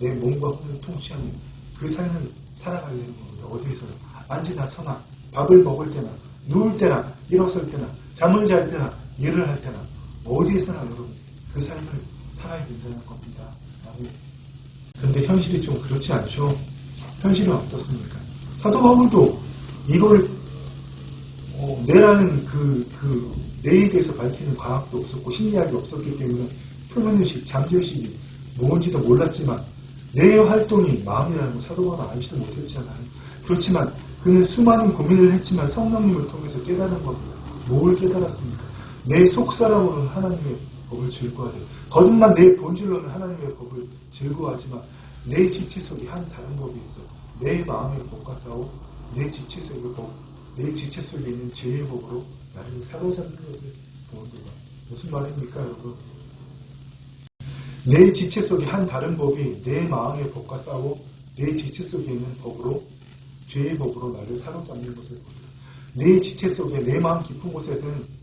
내 몸과 혼을 통치하는 그 삶을 살아가야 되는 겁니다. 어디에서나 앉으나 서나 밥을 먹을 때나 누울 때나 일어설 때나 잠을 잘 때나 일을 할 때나 어디에서나 여러분 그 삶을 살아야 된다는 겁니다. 그런데 현실이 좀 그렇지 않죠? 현실은 어떻습니까? 사도 바울도 이걸 내라는 내에 대해서 밝히는 과학도 없었고 심리학이 없었기 때문에 표면의식, 잠재의식이 뭔지도 몰랐지만 내 활동이 마음이라는 걸 사도 바울은 알지도 못했잖아요. 그렇지만 그는 수많은 고민을 했지만 성령님을 통해서 깨달은 겁니다. 뭘 깨달았습니까? 내 속사람으로는 하나님의 법을 즐거워하되 거듭난 내 본질로는 하나님의 법을 즐거워하지만 내 지체 속에 한 다른 법이 있어. 내 마음의 법과 싸워 내 지체 속에 있는 죄의 법으로 나를 사로잡는 것을 보는도다. 무슨 말입니까, 여러분? 내 지체 속에 한 다른 법이 내 마음의 법과 싸워 내 지체 속에 있는 법으로 죄의 법으로 나를 사로잡는 것을 보다. 내 지체 속에 내 마음 깊은 곳에는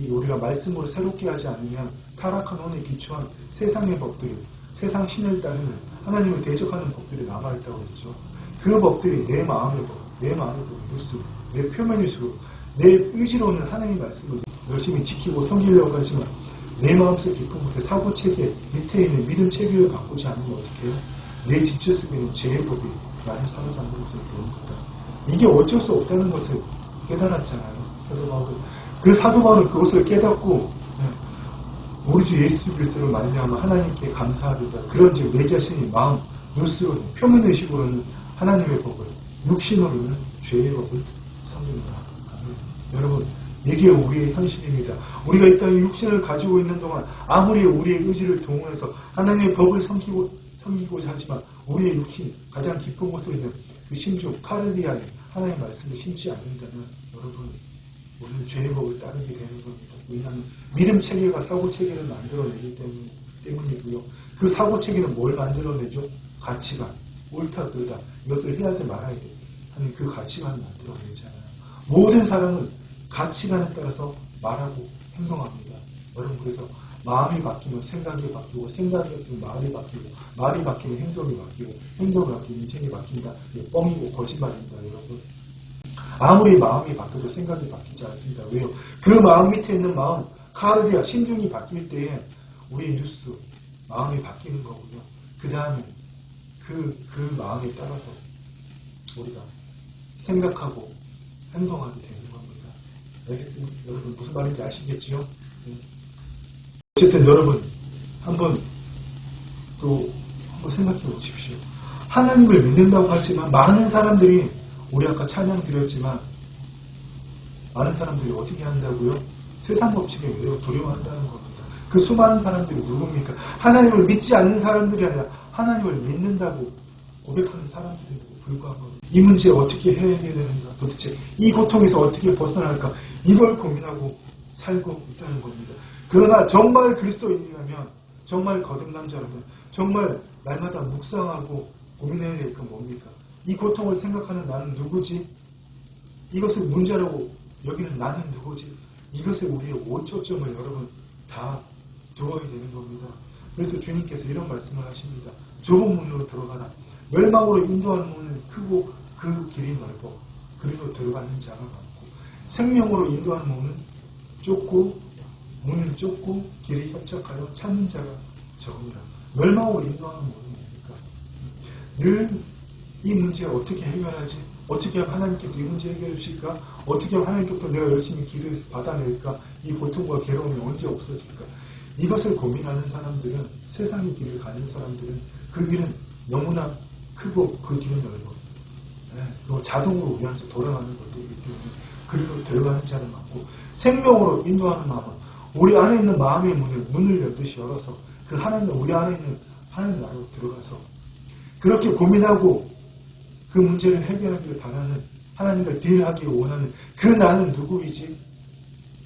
우리가 말씀으로 새롭게 하지 않으면 타락한 혼에 기초한 세상의 법들이, 세상 신을 따르는 하나님을 대적하는 법들이 남아있다고 했죠. 그 법들이 내 마음의 법, 내 뉴스, 내 표면의식으로, 내 의지로는 하나님의 말씀을 열심히 지키고 섬기려고 하지만 내 마음속 깊은 곳에 사고체계 밑에 있는 믿음 체계를 바꾸지 않으면 어떻게 해요? 내 지체 속에 있는 죄의 법이 나를 사로잡는 것을 보는 거다. 이게 어쩔 수 없다는 것을 깨달았잖아요. 사도 바울은. 그 사도 바울은 그것을 깨닫고 우리 주 예수 그리스도를 말미암아 하나님께 감사하리다. 그런즉 내 자신이 마음, 뉴스로는 표면의식으로는 하나님의 법을, 육신으로는 죄의 법을 섬기노라. 여러분, 이게 우리의 현실입니다. 우리가 이 땅에 육신을 가지고 있는 동안 아무리 우리의 의지를 동원해서 하나님의 법을 섬기고자 하지만 우리의 육신, 가장 깊은 곳에 있는 그 심중, 카르디아에 하나님의 말씀을 심지 않는다면 여러분, 우리는 죄의 법을 따르게 되는 겁니다. 왜냐하면 믿음 체계가 사고 체계를 만들어내기 때문이고요. 그 사고 체계는 뭘 만들어내죠? 가치관, 옳다 그르다, 이것을 해야 돼 말아야 돼 하는 그 가치관을 만들어내잖아요. 모든 사람은 가치관에 따라서 말하고 행동합니다. 여러분, 그래서 마음이 바뀌면 생각이 바뀌고, 생각이 바뀌면 말이 바뀌고, 말이 바뀌면 행동이 바뀌고, 행동이 바뀌면 인생이 바뀐다. 이게 뻥이고 거짓말입니다, 여러분. 아무리 마음이 바뀌어도 생각이 바뀌지 않습니다. 왜요? 그 마음 밑에 있는 마음, 카르디아, 심중이 바뀔 때에 우리 뉴스, 마음이 바뀌는 거고요. 그 다음에 그 마음에 따라서 우리가 생각하고 행동하게 되는 겁니다. 알겠습니까? 여러분, 무슨 말인지 아시겠지요? 어쨌든 여러분, 한번 생각해 보십시오. 하나님을 믿는다고 하지만 많은 사람들이, 우리 아까 찬양 드렸지만, 많은 사람들이 어떻게 한다고요? 세상 법칙에 매우 두려워한다는 겁니다. 그 수많은 사람들이 누굽니까? 하나님을 믿지 않는 사람들이 아니라 하나님을 믿는다고 고백하는 사람들에도 불구한 겁니다. 이 문제 어떻게 해결해야 되는가? 도대체 이 고통에서 어떻게 벗어날까? 이걸 고민하고 살고 있다는 겁니다. 그러나 정말 그리스도인이라면, 정말 거듭난 자라면, 정말 날마다 묵상하고 고민해야 될 건 뭡니까? 이 고통을 생각하는 나는 누구지? 이것을 문제라고 여기는 나는 누구지? 이것에 우리의 원초점을 여러분 다 두어야 되는 겁니다. 그래서 주님께서 이런 말씀을 하십니다. 좁은 문으로 들어가라. 멸망으로 인도하는 문은 크고 그 길이 넓어 그리로 들어가는 자가 많고, 생명으로 인도하는 문은 좁고 길이 협착하여 찾는 자가 적응이라. 멸망으로 인도하는 모습입니까? 늘 이 문제 어떻게 해결하지? 어떻게 하면 하나님께서 이 문제 해결해 주실까? 어떻게 하면 하나님께서 내가 열심히 기도해서 받아낼까? 이 고통과 괴로움이 언제 없어질까? 이것을 고민하는 사람들은, 세상의 길을 가는 사람들은 그 길은 너무나 크고 그 길은 넓어. 그리고 자동으로 우리 안에서 돌아가는 것들이기 때문에 그리로 들어가는 자는 많고, 생명으로 인도하는 마음은 우리 안에 있는 마음의 문을 열듯이 열어서 그 하나님, 우리 안에 있는 하나님 나라로 들어가서 그렇게 고민하고 그 문제를 해결하기를 바라는, 하나님과 딜하기 원하는 그 나는 누구이지?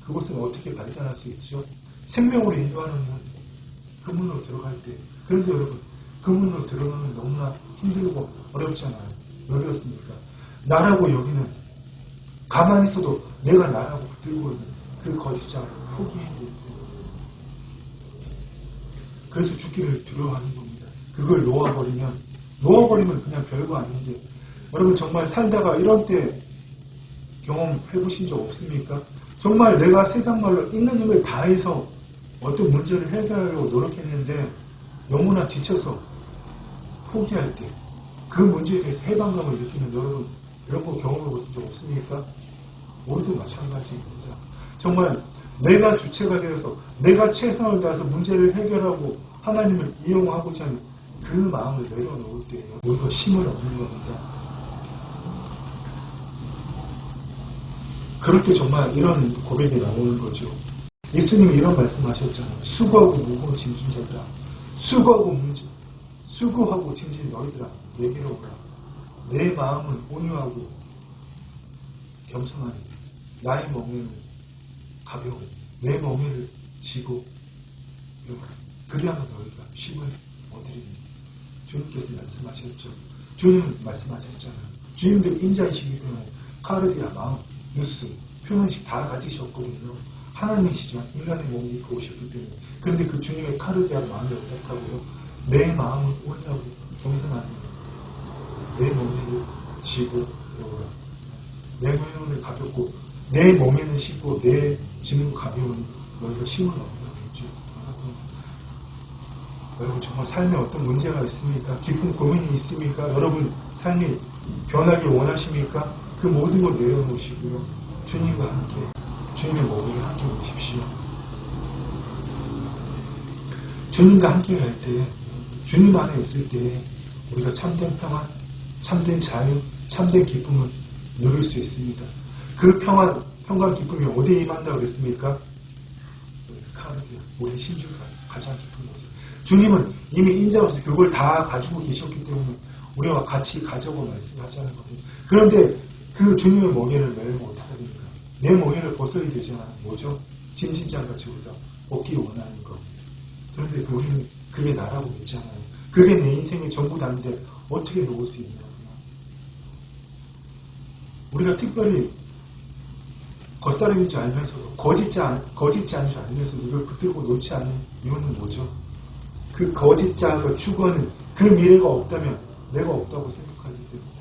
그곳은 어떻게 발견할 수 있죠? 생명으로 인도하는 문, 그 문으로 들어갈 때. 그런데 여러분, 그 문으로 들어가면 너무나 힘들고 어렵잖아요. 왜 그렇습니까? 나라고 여기는 가만히 있어도 내가 나라고 붙들고 있는 그 거짓자를 포기해야 됩니다. 그래서 죽기를 두려워하는 겁니다. 그걸 놓아버리면 그냥 별거 아닌데, 여러분 정말 살다가 이런 때 경험해보신 적 없습니까? 정말 내가 세상 말로 있는 힘을 다해서 어떤 문제를 해결하려고 노력했는데 너무나 지쳐서 포기할 때 그 문제에 대해서 해방감을 느끼는 여러분, 이런 거 경험해보신 적 없습니까? 우리도 마찬가지입니다. 정말 내가 주체가 되어서 내가 최선을 다해서 문제를 해결하고 하나님을 이용하고자 하는 그 마음을 내려놓을 때 우리가 힘을 얻는 겁니다. 그럴 때 정말 이런 고백이 나오는 거죠. 예수님이 이런 말씀하셨잖아요. 수고하고 무거운 짐진 자들아, 수고하고 짐진 너희들아, 내게로 오라. 내 마음은 온유하고 겸손하니 나의 멍에는 가벼운 내 멍에를 지고 이러라. 그리하면 너희가 쉼을 얻으리니. 주님께서 말씀하셨죠. 주님은 말씀하셨잖아요. 주님도 인자이시기 때문에 카르디아, 마음, 뉴스, 표현식 다 가지셨거든요. 하나님이시지만 인간의 몸을 입고 오셨기 때문에. 그런데 그 주님의 카르디아 마음이 어떻다고요? 내 마음은 온유하고 겸손하니 내 몸을 지고 오라. 내 몸에는 가볍고 내 몸에는 쉽고 내 짐은 가벼운 너희가 힘을 얻는다고 했죠. 여러분 정말 삶에 어떤 문제가 있습니까? 깊은 고민이 있습니까? 여러분 삶이 변하기 원하십니까? 그 모든 걸 내려놓으시고요. 주님과 함께 주님의 몸을 함께 오십시오. 주님과 함께 갈 때, 주님 안에 있을 때 우리가 참된 평안, 참된 자유, 참된 기쁨을 누릴 수 있습니다. 그 평안, 기쁨이 어디에 임한다고 그랬습니까? 우리 심중가 가장 깊은 곳에. 주님은 이미 인자로서 그걸 다 가지고 계셨기 때문에 우리와 같이 가자고 말씀하자는 겁니다. 그런데 그 주님의 멍에를 매일 못하니까 내 멍에를 벗어야 되잖아요. 뭐죠? 짐진장같이 우리가 얻기 원하는 것. 그런데 우리는 그게 나라고 믿잖아요. 그게 내 인생의 전부 다인데 어떻게 놓을 수 있냐고요. 우리가 특별히 겉사람인 줄 알면서도 거짓지 않은 줄 알면서도 이걸 붙들고 놓지 않는 이유는 뭐죠? 그 거짓자가 추구하는 그 미래가 없다면 내가 없다고 생각하기 때문에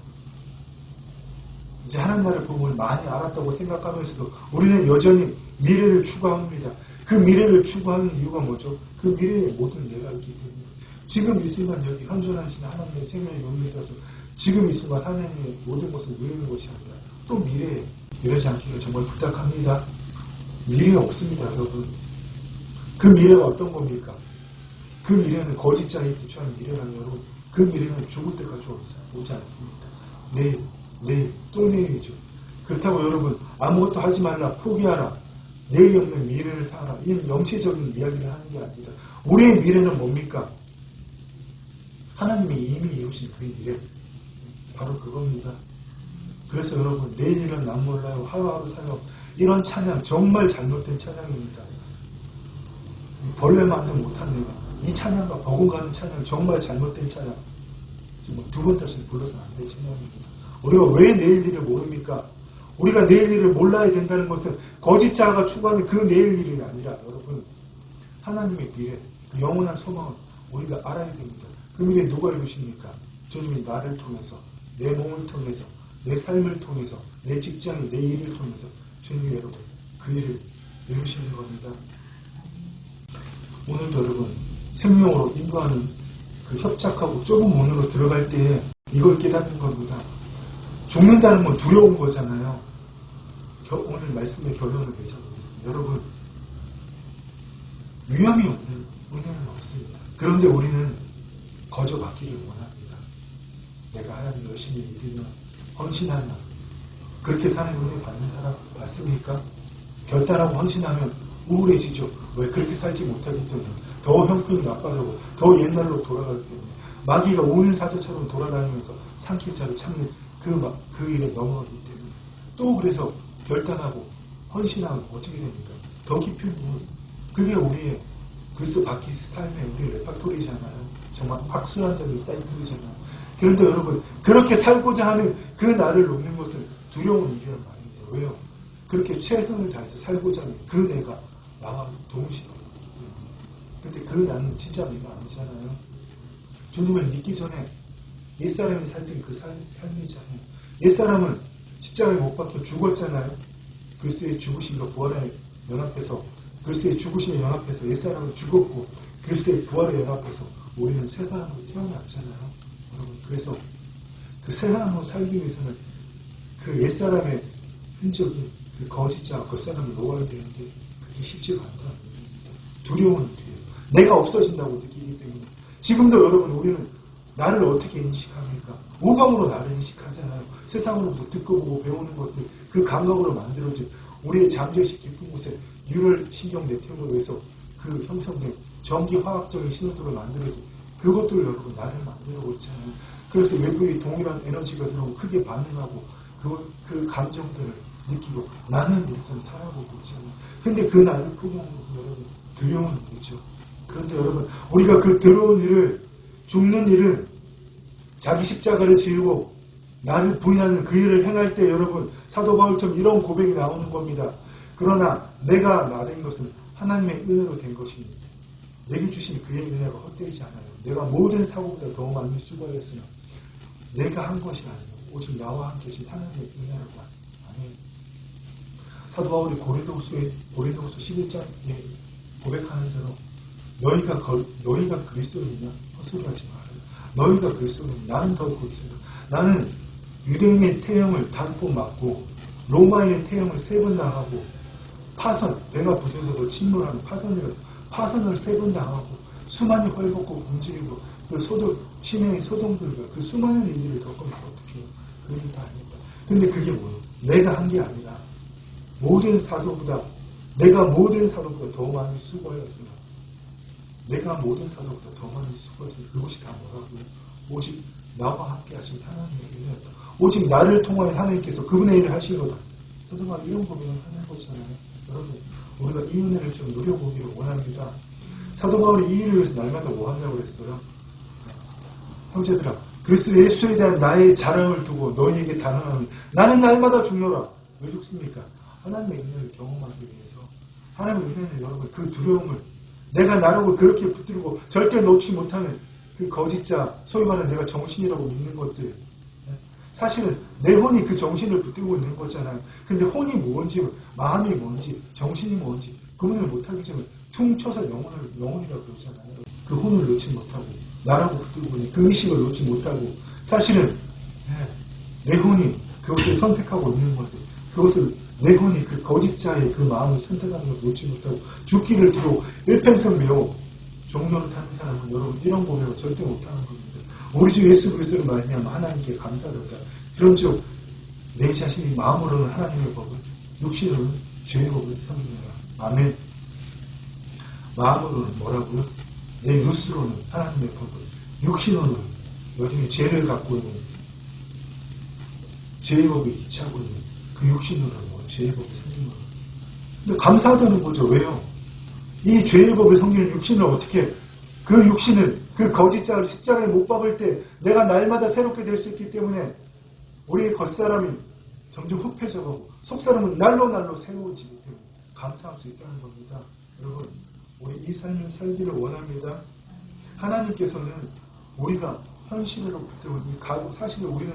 이제 하나님 나라의 복음을 많이 알았다고 생각하면서도 우리는 여전히 미래를 추구합니다. 그 미래를 추구하는 이유가 뭐죠? 그 미래의 모든 내가 있기 때문에 지금 이 순간 여기 현존하시는 하나님의 생명의 용리에 따라서 지금 이 순간 하나님의 모든 것을 누리는 것이 아니라 또 미래에 이러지 않기를 정말 부탁합니다. 미래 없습니다, 여러분. 그 미래가 어떤 겁니까? 그 미래는 거짓자에 부처한 미래라는 여러분, 그 미래는 죽을 때까지 오지 않습니다. 내일, 또 내일이죠. 그렇다고 여러분, 아무것도 하지 말라, 포기하라, 내일이 없는 미래를 살아라. 이는 영체적인 이야기를 하는 게 아닙니다. 우리의 미래는 뭡니까? 하나님이 이미 이루신 그 미래. 바로 그겁니다. 그래서 여러분, 내일은 난 몰라요. 하루하루 살아요. 이런 찬양, 정말 잘못된 찬양입니다. 벌레만도 못한 내가. 이 찬양과 버금가는 찬양, 정말 잘못된 찬양. 두 번 다시 불러서는 안 될 찬양입니다. 우리가 왜 내일 일을 모릅니까? 우리가 내일 일을 몰라야 된다는 것은 거짓자가 추구하는 그 내일 일이 아니라 여러분, 하나님의 미래, 그 영원한 소망을 우리가 알아야 됩니다. 그 미래 누가 이루십니까? 주님이 나를 통해서, 내 몸을 통해서, 내 삶을 통해서, 내 직장이, 내 일을 통해서 주님이 여러분 그 일을 이루시는 겁니다. 오늘도 여러분 생명으로 인도하는 그 협착하고 좁은 문으로 들어갈 때 이걸 깨닫는 겁니다. 죽는다는 건 두려운 거잖아요. 오늘 말씀의 결론을 내려보겠습니다. 여러분, 위험이 없는 은혜는 없습니다. 그런데 우리는 거저 받기를 원합니다. 내가 하나님 열심히 믿으면, 헌신하면, 그렇게 사는 은혜 받는 사람 봤습니까? 결단하고 헌신하면 우울해지죠. 왜? 그렇게 살지 못하기 때문에. 더 형편이 나빠지고 더 옛날로 돌아가기 때문에. 마귀가 우는 사자처럼 돌아다니면서 삼킬 자를 찾는 그 일에 넘어가기 때문에. 또 그래서 결단하고 헌신하고 어떻게 됩니까? 더 깊은 우울. 그게 우리의 그리스도 밖의 삶의 우리 레파토리잖아요. 정말 박수한적인 사이클이잖아요. 그런데 여러분, 그렇게 살고자 하는 그 나를 놓는 것은 두려운 일이란 말입니다. 왜요? 그렇게 최선을 다해서 살고자 하는 그 내가 나와 동시에. 근데 그 나는 진짜 내가 아니잖아요. 주님을 믿기 전에 옛사람이 살던 그 삶이잖아요. 옛사람은 십자가에 못 박혀 죽었잖아요. 그리스도의 죽으심과 부활에 연합해서, 그리스도의 죽으심에 연합해서 옛사람은 죽었고, 그리스도의 부활에 연합해서 우리는 새 사람으로 태어났잖아요. 여러분, 그래서 그 새 사람으로 살기 위해서는 그 옛사람의 흔적인 그 거짓자 겉사람을 놓아야 되는데 그게 쉽지가 않다는 겁니다. 두려운 일이에요. 내가 없어진다고 느끼기 때문에. 지금도 여러분, 우리는 나를 어떻게 인식합니까? 오감으로 나를 인식하잖아요. 세상으로부터 듣고 보고 배우는 것들, 그 감각으로 만들어진 우리의 잠재의식 깊은 곳에 뉴럴 신경 네트워크로 해서 그 형성된 전기화학적인 신호들을 만들어진 그것들을 여러분 나를 만들고 있잖아요. 그래서 외부의 동일한 에너지가 들어오고 크게 반응하고 그 감정들을 느끼고 나는 이렇게 좀 살아보고 있잖아요. 근데 그 나를 포기하는 것은 여러분 두려운 일이죠. 그런데 여러분, 우리가 그 더러운 일을, 죽는 일을, 자기 십자가를 지르고 나를 부인하는 그 일을 행할 때 여러분, 사도 바울처럼 이런 고백이 나오는 겁니다. 그러나 내가 나된 것은 하나님의 은혜로 된 것이니 내게 주신 그의 은혜가 헛되지 않아요. 내가 모든 사고보다 더 많이 수고하였으나 내가 한 것이 아니요 오직 나와 함께 계신 하나님의 은혜로만. 아멘. 사도 바울이 고린도후서 11장에 고백하는 대로 너희가 그리스도인이냐? 헛소리하지 말아요. 너희가 그리스도인이냐? 나는 더 그리스도인이다. 나는 유대인의 태형을 5번 맞고 로마인의 태형을 3번 당하고 배가 부서져서 침몰하는 파선을 3번 당하고 수많이 헐벗고 굶주리고 시내의 소동들과 그 수많은 일들을 겪으면서 어떻게 해요? 그 일이 다 아닙니다. 근데 그게 뭐예요? 내가 한 게 아니라 내가 모든 사도보다 더 많이 수고하였으나 그것이 다 뭐라고요? 오직 나와 함께 하신 하나님의 은혜였다. 오직 나를 통하여 하나님께서 그분의 일을 하시거다. 사도바울이 이런 고백을 하는 거잖아요. 여러분, 우리가 이 은혜를 좀 누려보기를 원합니다. 사도바울이 이 일을 위해서 날마다 뭐 한다고 그랬어요? 형제들아, 그리스도 예수에 대한 나의 자랑을 두고 너희에게 단언하노니 나는 날마다 죽노라. 왜 죽습니까? 하나님의 은혜를 경험하기 위해서. 하나님의 은혜는 여러분, 그 두려움을 내가 나라고 그렇게 붙들고 절대 놓지 못하는 그 거짓자, 소위 말하는 내가 정신이라고 믿는 것들. 사실은 내 혼이 그 정신을 붙들고 있는 거잖아요. 근데 혼이 뭔지, 마음이 뭔지, 정신이 뭔지 구분을 못하기 때문에 퉁쳐서 영혼이라고 그러잖아요. 그 혼을 놓지 못하고 나라고 붙들고 있는 그 의식을 놓지 못하고 사실은 내 혼이 그것을 선택하고 있는 건데 그것을 내 혼이 그 거짓자의 그 마음을 선택하는 것을 놓지 못하고 죽기를 두고 일평생 매우 종로를 타는 사람은 여러분 이런 고백을 절대 못하는 겁니다. 우리 주 예수 그리스도를 말미암아 하나님께 감사드립니다. 그런즉 내 자신이 마음으로는 하나님의 법을, 육신으로는 죄의 법을 섬기느라. 아멘. 마음으로는 뭐라고요? 내 뉴스로는 하나님의 법을, 육신으로는 요즘에 죄를 갖고 있는 죄의 법에 기차하고 있는 그 육신으로는 죄의 법을 섬기는 거예요. 근데 감사하다는 거죠. 왜요? 이 죄의 법을 섬기는 육신을 어떻게, 그 육신을, 그 거짓자를 십자가에 못 박을 때 내가 날마다 새롭게 될 수 있기 때문에 우리의 겉사람이 점점 흡해져가고 속사람은 날로 새로워지기 때문에 감사할 수 있다는 겁니다. 여러분, 우리 이 삶을 살기를 원합니다. 하나님께서는 우리가 현실로 붙들고 사실 우리는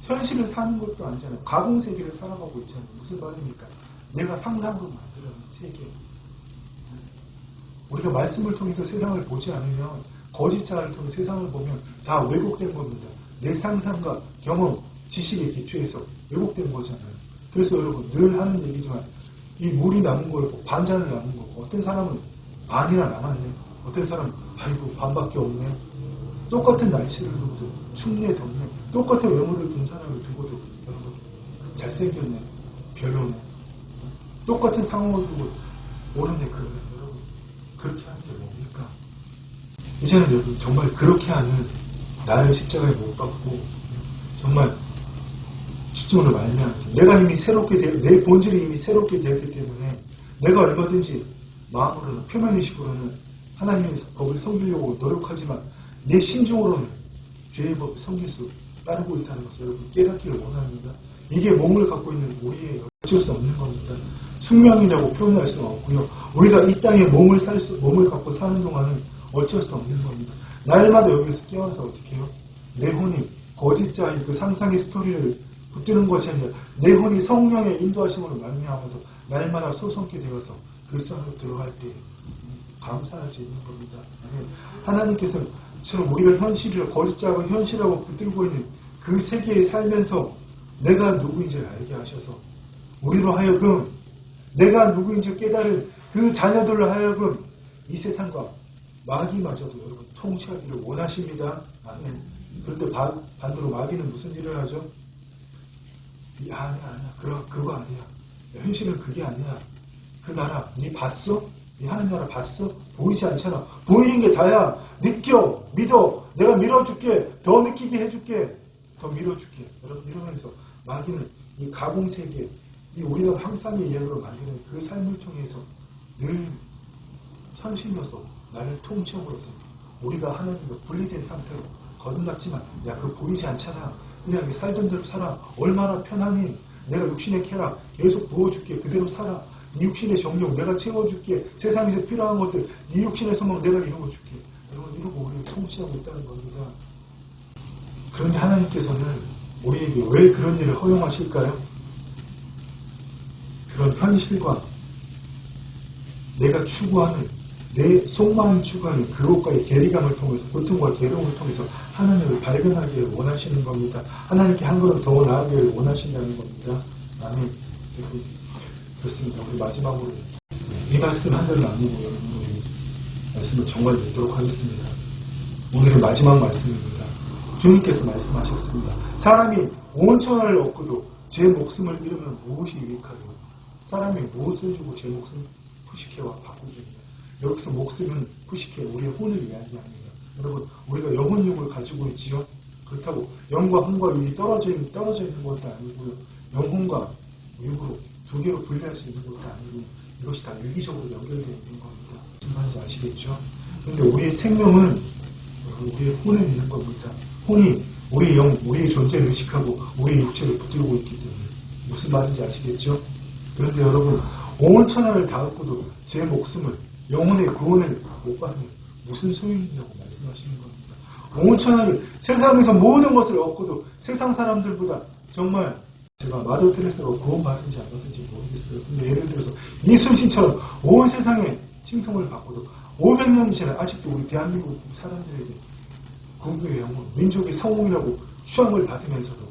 현실을 사는 것도 아니잖아요. 가공세계를 살아가고 있잖아요. 무슨 말입니까? 내가 상상으로 만들어낸 세계. 우리가 말씀을 통해서 세상을 보지 않으면 거짓자를 통해 세상을 보면 다 왜곡된 겁니다. 내 상상과 경험, 지식에 기초해서 왜곡된 거잖아요. 그래서 여러분 늘 하는 얘기지만 이 물이 남은 거고 반잔을 남은 거고 어떤 사람은 반이나 남았네. 어떤 사람은 아이고 반밖에 없네. 똑같은 날씨를 두고도 춥네 덥네. 똑같은 외모를 둔 사람을 두고도 여러분 잘생겼네 별로네. 똑같은 상황을 두고 옳은네 그러면 여러분 그렇게 하는 게 뭡니까? 이제는 여러분 정말 그렇게 하는 나를 십자가에 못 박고 정말 죽음으로 말미암아서 내가 이미 새롭게 내 본질이 이미 새롭게 되었기 때문에 내가 얼마든지 마음으로는 표면의식으로는 하나님의 법을 섬기려고 노력하지만 내 심중으로는 죄의 법을 섬길 수 따르고 있다는 것을 여러분 깨닫기를 원합니다. 이게 몸을 갖고 있는 우리의 어쩔 수 없는 겁니다. 숙명이라고 표현할 수는 없고요. 우리가 이 땅에 몸을 갖고 사는 동안은 어쩔 수 없는 겁니다. 날마다 여기서 깨어나서 어떻게 해요? 내 혼이 거짓자의 그 상상의 스토리를 붙드는 것이 아니라 내 혼이 성령의 인도하심으로 말미암아서 날마다 소성케 되어서 그리스도 안으로 들어갈 때 감사할 수 있는 겁니다. 하나님께서는 지금 우리가 현실이라고 거짓자고 현실이라고 붙들고 있는 그 세계에 살면서 내가 누구인지를 알게 하셔서 우리로 하여금 내가 누구인지 깨달을 그 자녀들로 하여금 이 세상과 마귀마저도 여러분 통치하기를 원하십니다. 아멘. 그런데 반대로 마귀는 무슨 일을 하죠? 아니야. 그거 아니야. 현실은 그게 아니야. 그 나라, 니 봤어? 니 하는 나라 봤어? 보이지 않잖아. 보이는 게 다야. 느껴, 믿어. 내가 밀어줄게. 더 느끼게 해줄게. 더 밀어줄게. 여러분 이러면서 마귀는 이 가공세계, 이 우리가 항상의 이야기로 만드는 그 삶을 통해서 늘 현실로서 나를 통치함으로써 우리가 하나님과 분리된 상태로 거듭났지만 야 그거 보이지 않잖아. 그냥 살던 대로 살아. 얼마나 편하니. 내가 육신의 쾌락 계속 부어줄게. 그대로 살아. 네 육신의 정욕 내가 채워줄게. 세상에서 필요한 것들 네 육신의 소망 내가 이루어줄게. 여러분 이러고 우리를 통치하고 있다는 겁니다. 그런데 하나님께서는 우리에게 왜 그런 일을 허용하실까요? 그런 현실과 내가 추구하는 내 속마음이 추구하는 그것과의 괴리감을 통해서 고통과 괴로움을 통해서 하나님을 발견하기를 원하시는 겁니다. 하나님께 한 걸음 더 나아가기를 원하신다는 겁니다. 아멘. 그렇습니다. 우리 마지막으로 이 말씀 한 절을 나누고 여러분 우리 말씀을 정말 믿도록 하겠습니다. 오늘의 마지막 말씀입니다. 주님께서 말씀하셨습니다. 사람이 온 천하를 얻고도 제 목숨을 잃으면 무엇이 유익하요? 사람이 무엇을 주고 제 목숨 푸시케와 바꾸줍니다. 여기서 목숨은 푸시케, 우리의 혼을 이야기합니다. 여러분, 우리가 영혼육을 가지고 있지요? 그렇다고 영과 혼과 육이 떨어져 있는 것도 아니고요. 영혼과 육으로 두 개로 분리할 수 있는 것도 아니고 이것이 다 유기적으로 연결되어 있는 겁니다. 무슨 말인지 아시겠죠? 그런데 우리의 생명은 우리의 혼에 있는 겁니다. 혼이 우리의 영, 우리의 존재를 의식하고 우리의 육체를 붙들고 있기 때문에 무슨 말인지 아시겠죠? 그런데 여러분, 온 천하를 다 얻고도 제 목숨을 영혼의 구원을 못 받으면 무슨 소용이 있냐고 말씀하시는 겁니다. 온 천하를 세상에서 모든 것을 얻고도 세상 사람들보다 정말 제가 마더 테레사가 구원받는지 안 받는지 모르겠어요. 근데 예를 들어서 이순신처럼 온 세상에 칭송을 받고도 500년이 지나 아직도 우리 대한민국 사람들에게 국민의 영혼, 민족의 성공이라고 추앙을 받으면서도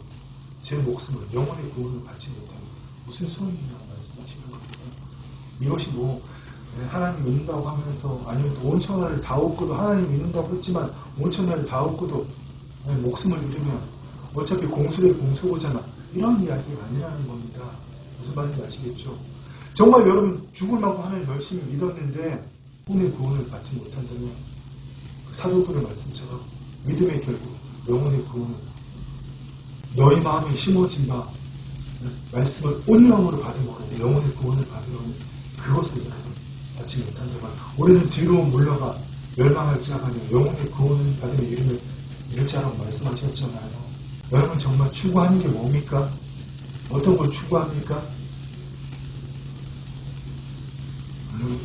제 목숨을 영혼의 구원을 받지 못하면 무슨 소용이 있냐고 말씀하시는 겁니다. 이것이 뭐 하나님 믿는다고 하면서 아니면 또 온 천하를 다 얻고도 하나님 믿는다고 했지만 온 천하를 다 얻고도 목숨을 잃으면 어차피 공수의 공수고잖아. 이런 이야기가 아니라는 겁니다. 무슨 말인지 아시겠죠? 정말 여러분 죽을 만큼 하나님 열심히 믿었는데 혼의 구원을 받지 못한다면 그 사도들의 말씀처럼 믿음의 결국 영혼의 구원은 너희 마음에 심어진 바 말씀을 온유함으로 받음으로 영혼의 구원을 받으려는 그것을 여러분 받지 못한다면 우리는 뒤로 물러가 멸망할지라도 영혼의 구원을 받으며 이름을 잃자라고 말씀하셨잖아요. 여러분 정말 추구하는 게 뭡니까? 어떤 걸 추구합니까?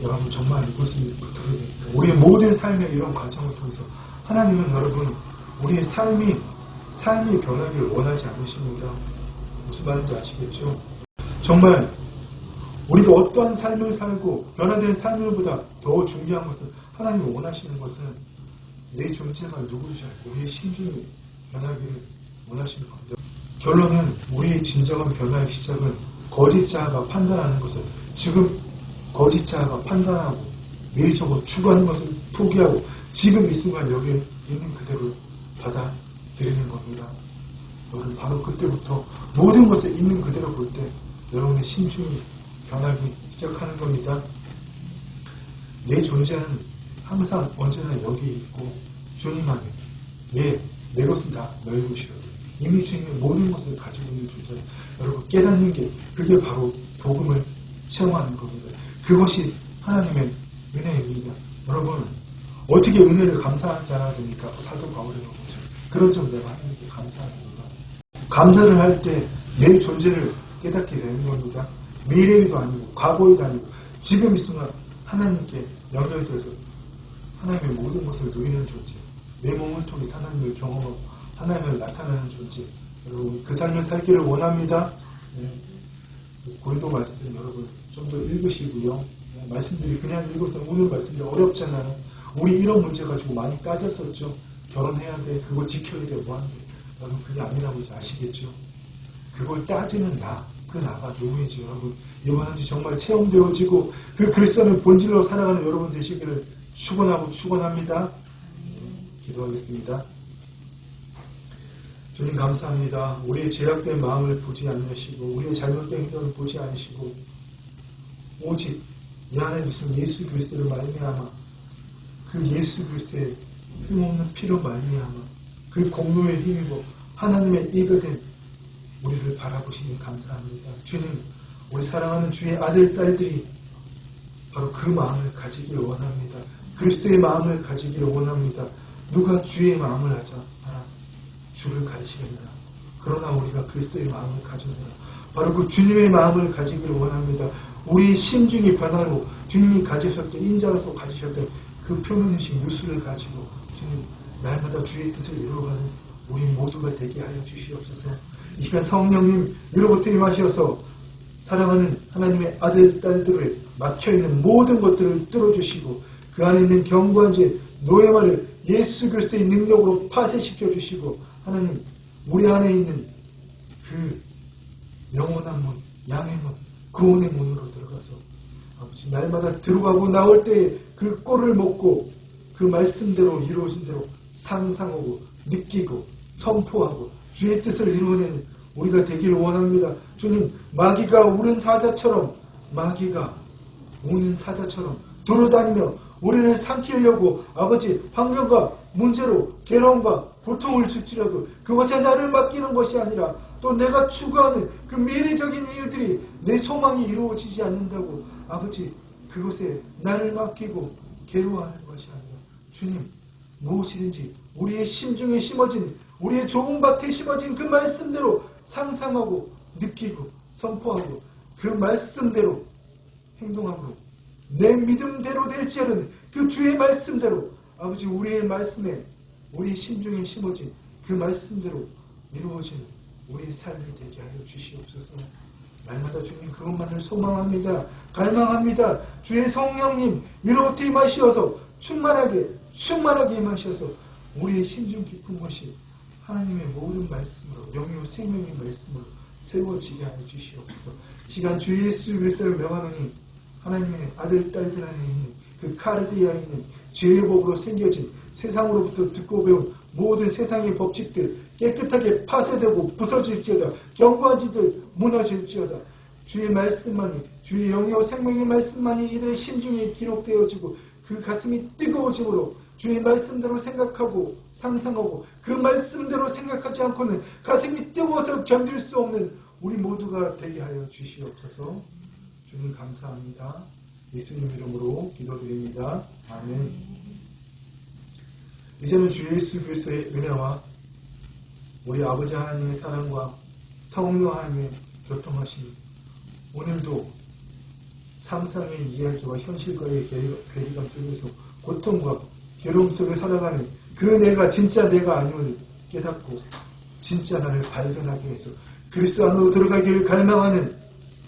여러분 정말 이것을 붙들어야 됩니다. 우리의 모든 삶의 이런 과정을 통해서 하나님은 여러분 우리의 삶이 변하기를 원하지 않으십니다. 무슨 말인지 아시겠죠? 정말 우리가 어떠한 삶을 살고 변화된 삶을보다 더 중요한 것은 하나님이 원하시는 것은 내 존재가 누구인지 알고 우리의 심중이 변하기를 원하시는 겁니다. 결론은 우리의 진정한 변화의 시작은 거짓자가 판단하는 것을 지금 거짓자가 판단하고 미리적으로 추구하는 것을 포기하고 지금 이 순간 여기 있는 그대로 받아들이는 겁니다. 여러분 바로 그때부터 모든 것을 있는 그대로 볼 때 여러분의 심중이 변하기 시작하는 겁니다. 내 존재는 항상 언제나 여기 있고 주님 안에 내 것은 다 너의 것이거든. 이미 주님의 모든 것을 가지고 있는 존재. 여러분 깨닫는 게 그게 바로 복음을 체험하는 겁니다. 그것이 하나님의 은혜입니다. 여러분 어떻게 은혜를 감사한 자가 되니까 사도 바울이라고 보죠. 그런 점 내가 하나님께 감사합니다. 감사를 할 때 내 존재를 깨닫게 되는 겁니다. 미래에도 아니고 과거에도 아니고 지금 이 순간 하나님께 연결돼서 하나님의 모든 것을 누리는 존재, 내 몸을 통해 하나님을 경험하고 하나님을 나타내는 존재. 여러분 그 삶을 살기를 원합니다. 고린도 말씀 여러분 좀 더 읽으시고요. 말씀들이 그냥 읽어서 오늘 말씀들이 어렵잖아요. 우리 이런 문제 가지고 많이 따졌었죠. 결혼해야 돼, 그거 지켜야 돼, 뭐 하는데 여러분 그게 아니라고 이제 아시겠죠. 그걸 따지는 그 나가 누구인지 여러분 이번 한 주 정말 체험되어지고 그 그리스도의 본질로 살아가는 여러분 되시기를 축원합니다. 기도하겠습니다. 주님 감사합니다. 우리의 죄악된 마음을 보지 않으시고 우리의 잘못된 행동을 보지 않으시고 오직 이 안에 있는 예수 그리스도를 말미암아 그 예수 그리스도의 흠없는 피로 말미암아 그 공로에 힘입어 하나님의 이가 된 우리를 바라보시니 감사합니다. 주님, 우리 사랑하는 주의 아들, 딸들이 바로 그 마음을 가지기를 원합니다. 그리스도의 마음을 가지기를 원합니다. 누가 주의 마음을 하자? 주를 가지겠나. 그러나 우리가 그리스도의 마음을 가져라. 바로 그 주님의 마음을 가지기를 원합니다. 우리의 심중이 변화로 주님이 가지셨던 인자로서 가지셨던 그 표면의식 유수를 가지고 주님 날마다 주의 뜻을 이루어가는 우리 모두가 되게 하여 주시옵소서. 이 시간 성령님 위로부터 임하셔서 사랑하는 하나님의 아들, 딸들을 막혀있는 모든 것들을 뚫어주시고 그 안에 있는 견고한 죄, 노예말을 예수 그리스도의 능력으로 파쇄시켜 주시고 하나님 우리 안에 있는 그 영원한 문, 양의 문, 구원의 문으로 들어가서 아버지 날마다 들어가고 나올 때에 그 꼴을 먹고 그 말씀대로 이루어진 대로 상상하고 느끼고 선포하고 주의 뜻을 이루어내는 우리가 되기를 원합니다. 주님 마귀가 우는 사자처럼 돌아다니며 우리를 삼키려고 아버지 환경과 문제로 괴로움과 고통을 줄지라도 그것에 나를 맡기는 것이 아니라 또 내가 추구하는 그 미래적인 일들이 내 소망이 이루어지지 않는다고 아버지 그것에 나를 맡기고 괴로워하는 것이 아니라 주님 무엇이든지 우리의 심중에 심어진 우리의 좋은 밭에 심어진 그 말씀대로 상상하고 느끼고 선포하고 그 말씀대로 행동함으로 내 믿음대로 될지언은 그 주의 말씀대로 아버지 우리의 말씀에 우리 심중에 심어진 그 말씀대로 이루어지는 우리의 삶이 되게 하여 주시옵소서. 날마다 주님 그것만을 소망합니다. 갈망합니다. 주의 성령님 위로부터 임하시어서 충만하게 임하셔서 우리의 심중 깊은 것이 하나님의 모든 말씀으로 영유 생명의 말씀으로 세워지게 하여 주시옵소서. 시간 주 예수 그리스도를 명하노니 하나님의 아들 딸들 안에 있는 그 카르디아에 있는 죄의 법으로 생겨진 세상으로부터 듣고 배운 모든 세상의 법칙들 깨끗하게 파쇄되고 부서질지어다. 견고한 지들 무너질지어다. 주의 말씀만이 주의 영유 생명의 말씀만이 이들의 심중에 기록되어지고 그 가슴이 뜨거워짐으로 주의 말씀대로 생각하고 상상하고 그 말씀대로 생각하지 않고는 가슴이 뜨거워서 견딜 수 없는 우리 모두가 되게 하여 주시옵소서. 주님 감사합니다. 예수님 이름으로 기도드립니다. 아멘. 이제는 주 예수 그리스도의 은혜와 우리 아버지 하나님의 사랑과 성령 하나님의 교통하심이 오늘도 상상의 이야기와 현실과의 괴리감 속에서 고통과 괴로움 속에 살아가는 그 내가 진짜 내가 아님을 깨닫고 진짜 나를 발견하기 위해서 그리스도 안으로 들어가기를 갈망하는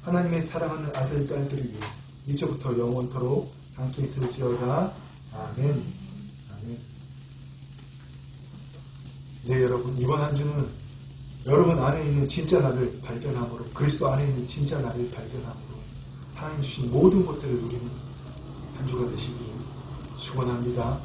하나님의 사랑하는 아들, 딸들에게 이제부터 영원토록 함께 있을지어다. 아멘. 아멘. 네, 여러분, 이번 한 주는 여러분 안에 있는 진짜 나를 발견함으로, 그리스도 안에 있는 진짜 나를 발견함으로 하나님 주신 모든 것들을 누리는 한 주가 되시길 축원합니다.